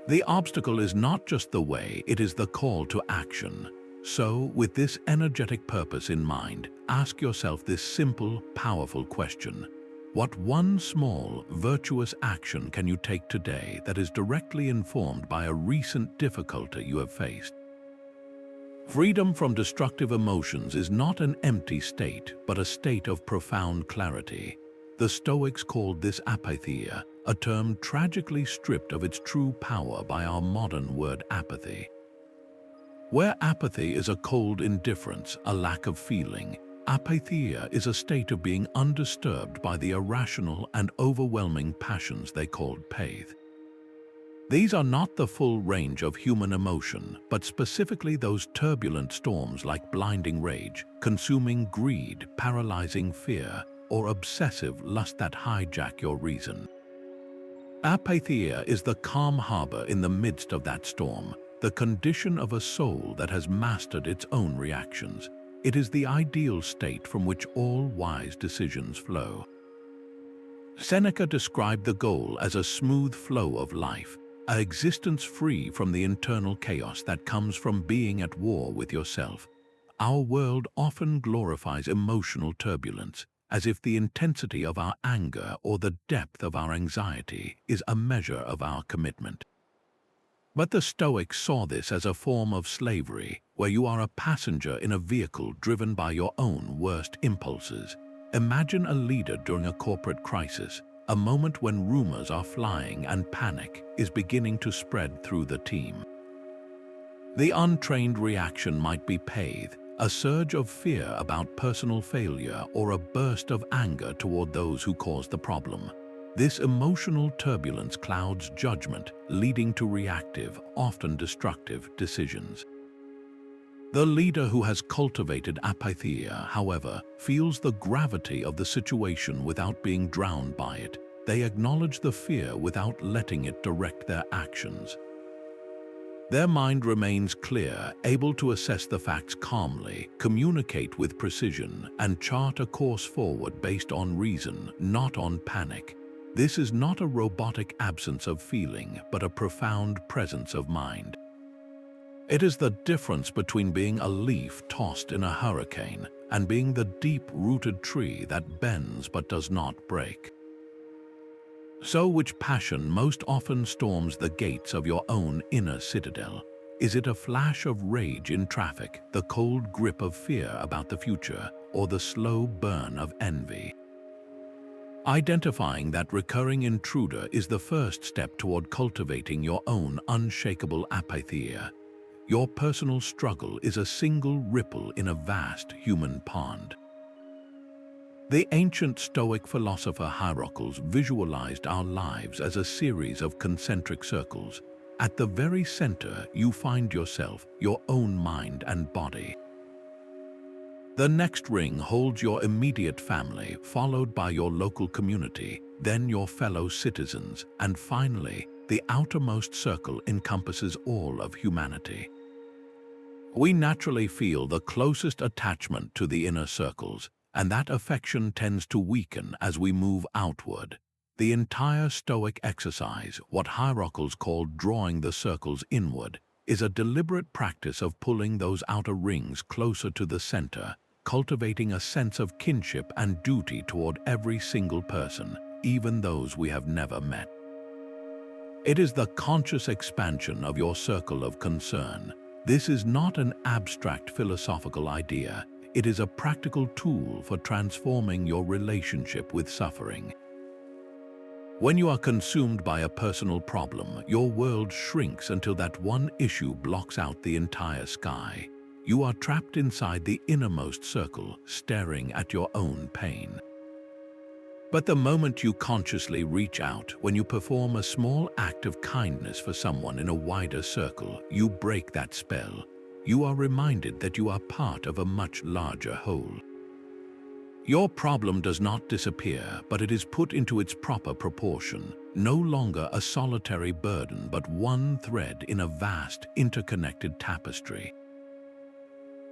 The obstacle is not just the way, it is the call to action. So, with this energetic purpose in mind, ask yourself this simple, powerful question. What one small, virtuous action can you take today that is directly informed by a recent difficulty you have faced? Freedom from destructive emotions is not an empty state, but a state of profound clarity. The Stoics called this apatheia, a term tragically stripped of its true power by our modern word apathy. Where apathy is a cold indifference, a lack of feeling, apatheia is a state of being undisturbed by the irrational and overwhelming passions they called path. These are not the full range of human emotion, but specifically those turbulent storms like blinding rage, consuming greed, paralyzing fear, or obsessive lust that hijack your reason. Apatheia is the calm harbor in the midst of that storm, the condition of a soul that has mastered its own reactions. It is the ideal state from which all wise decisions flow. Seneca described the goal as a smooth flow of life, an existence free from the internal chaos that comes from being at war with yourself. Our world often glorifies emotional turbulence, as if the intensity of our anger or the depth of our anxiety is a measure of our commitment. But the Stoics saw this as a form of slavery, where you are a passenger in a vehicle driven by your own worst impulses. Imagine a leader during a corporate crisis, a moment when rumors are flying and panic is beginning to spread through the team. The untrained reaction might be paid, a surge of fear about personal failure or a burst of anger toward those who caused the problem. This emotional turbulence clouds judgment, leading to reactive, often destructive decisions. The leader who has cultivated apatheia, however, feels the gravity of the situation without being drowned by it. They acknowledge the fear without letting it direct their actions. Their mind remains clear, able to assess the facts calmly, communicate with precision, and chart a course forward based on reason, not on panic. This is not a robotic absence of feeling, but a profound presence of mind. It is the difference between being a leaf tossed in a hurricane and being the deep-rooted tree that bends but does not break. So which passion most often storms the gates of your own inner citadel? Is it a flash of rage in traffic, the cold grip of fear about the future, or the slow burn of envy? Identifying that recurring intruder is the first step toward cultivating your own unshakable apatheia. Your personal struggle is a single ripple in a vast human pond. The ancient Stoic philosopher Heracles visualized our lives as a series of concentric circles. At the very center, you find yourself, your own mind and body. The next ring holds your immediate family, followed by your local community, then your fellow citizens, and finally, the outermost circle encompasses all of humanity. We naturally feel the closest attachment to the inner circles, and that affection tends to weaken as we move outward. The entire Stoic exercise, what Heracles called drawing the circles inward, is a deliberate practice of pulling those outer rings closer to the center, cultivating a sense of kinship and duty toward every single person, even those we have never met. It is the conscious expansion of your circle of concern. This is not an abstract philosophical idea. It is a practical tool for transforming your relationship with suffering. When you are consumed by a personal problem, your world shrinks until that one issue blocks out the entire sky. You are trapped inside the innermost circle, staring at your own pain. But the moment you consciously reach out, when you perform a small act of kindness for someone in a wider circle, you break that spell. You are reminded that you are part of a much larger whole. Your problem does not disappear, but it is put into its proper proportion, no longer a solitary burden, but one thread in a vast, interconnected tapestry.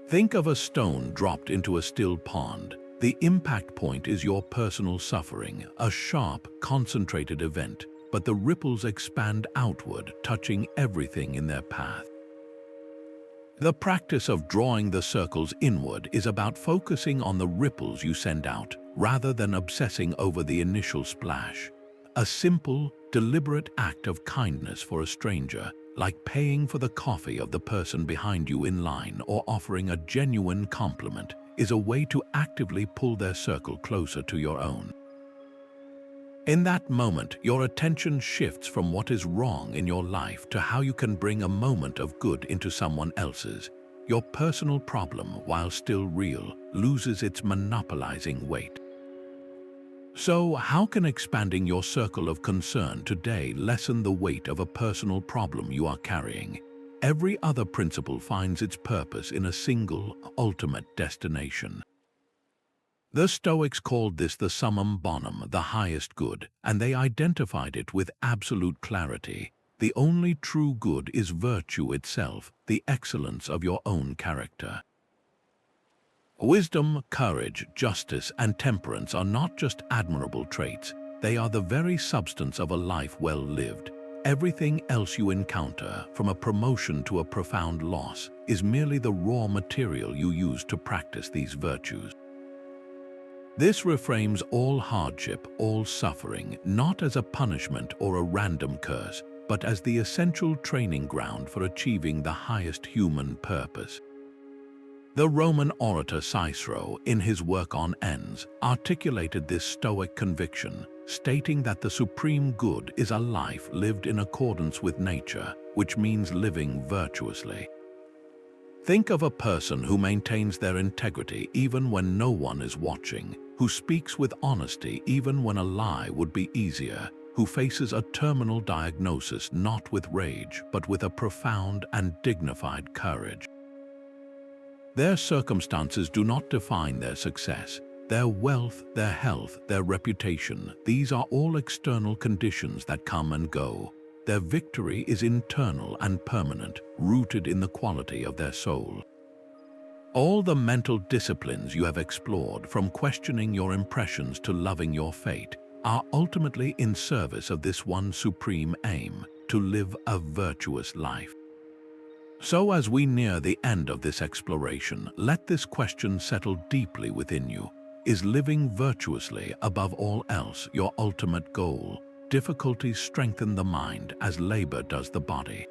Think of a stone dropped into a still pond. The impact point is your personal suffering, a sharp, concentrated event, but the ripples expand outward, touching everything in their path. The practice of drawing the circles inward is about focusing on the ripples you send out, rather than obsessing over the initial splash. A simple, deliberate act of kindness for a stranger, like paying for the coffee of the person behind you in line or offering a genuine compliment, is a way to actively pull their circle closer to your own. In that moment, your attention shifts from what is wrong in your life to how you can bring a moment of good into someone else's. Your personal problem, while still real, loses its monopolizing weight. So, how can expanding your circle of concern today lessen the weight of a personal problem you are carrying? Every other principle finds its purpose in a single, ultimate destination. The Stoics called this the summum bonum, the highest good, and they identified it with absolute clarity. The only true good is virtue itself, the excellence of your own character. Wisdom, courage, justice, and temperance are not just admirable traits, they are the very substance of a life well lived. Everything else you encounter, from a promotion to a profound loss, is merely the raw material you use to practice these virtues. This reframes all hardship, all suffering, not as a punishment or a random curse, but as the essential training ground for achieving the highest human purpose. The Roman orator Cicero, in his work on Ends, articulated this Stoic conviction, stating that the supreme good is a life lived in accordance with nature, which means living virtuously. Think of a person who maintains their integrity even when no one is watching, who speaks with honesty even when a lie would be easier, who faces a terminal diagnosis not with rage but with a profound and dignified courage. Their circumstances do not define their success. Their wealth, their health, their reputation, these are all external conditions that come and go. Their victory is internal and permanent, rooted in the quality of their soul. All the mental disciplines you have explored, from questioning your impressions to loving your fate, are ultimately in service of this one supreme aim, to live a virtuous life. So as we near the end of this exploration, let this question settle deeply within you. Is living virtuously above all else your ultimate goal? Difficulties strengthen the mind as labor does the body.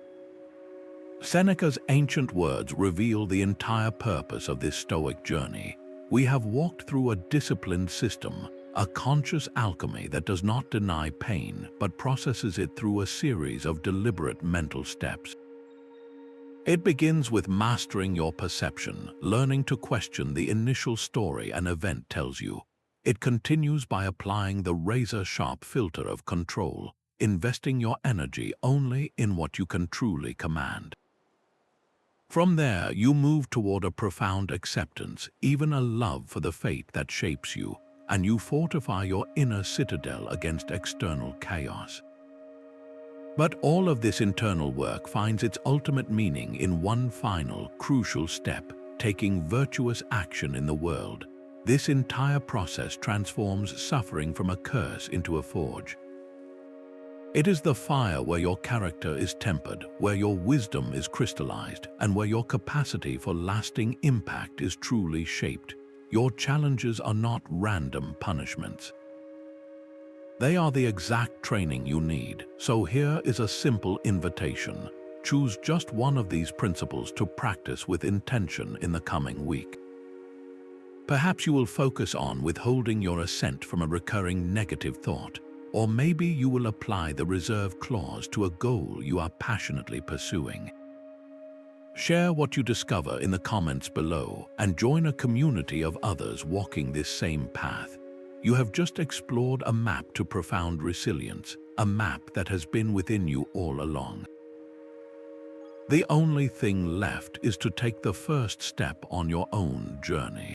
Seneca's ancient words reveal the entire purpose of this Stoic journey. We have walked through a disciplined system, a conscious alchemy that does not deny pain but processes it through a series of deliberate mental steps. It begins with mastering your perception, learning to question the initial story an event tells you. It continues by applying the razor-sharp filter of control, investing your energy only in what you can truly command. From there, you move toward a profound acceptance, even a love for the fate that shapes you, and you fortify your inner citadel against external chaos. But all of this internal work finds its ultimate meaning in one final, crucial step, taking virtuous action in the world. This entire process transforms suffering from a curse into a forge. It is the fire where your character is tempered, where your wisdom is crystallized, and where your capacity for lasting impact is truly shaped. Your challenges are not random punishments. They are the exact training you need. So here is a simple invitation. Choose just one of these principles to practice with intention in the coming week. Perhaps you will focus on withholding your assent from a recurring negative thought, or maybe you will apply the reserve clause to a goal you are passionately pursuing. Share what you discover in the comments below and join a community of others walking this same path. You have just explored a map to profound resilience, a map that has been within you all along. The only thing left is to take the first step on your own journey.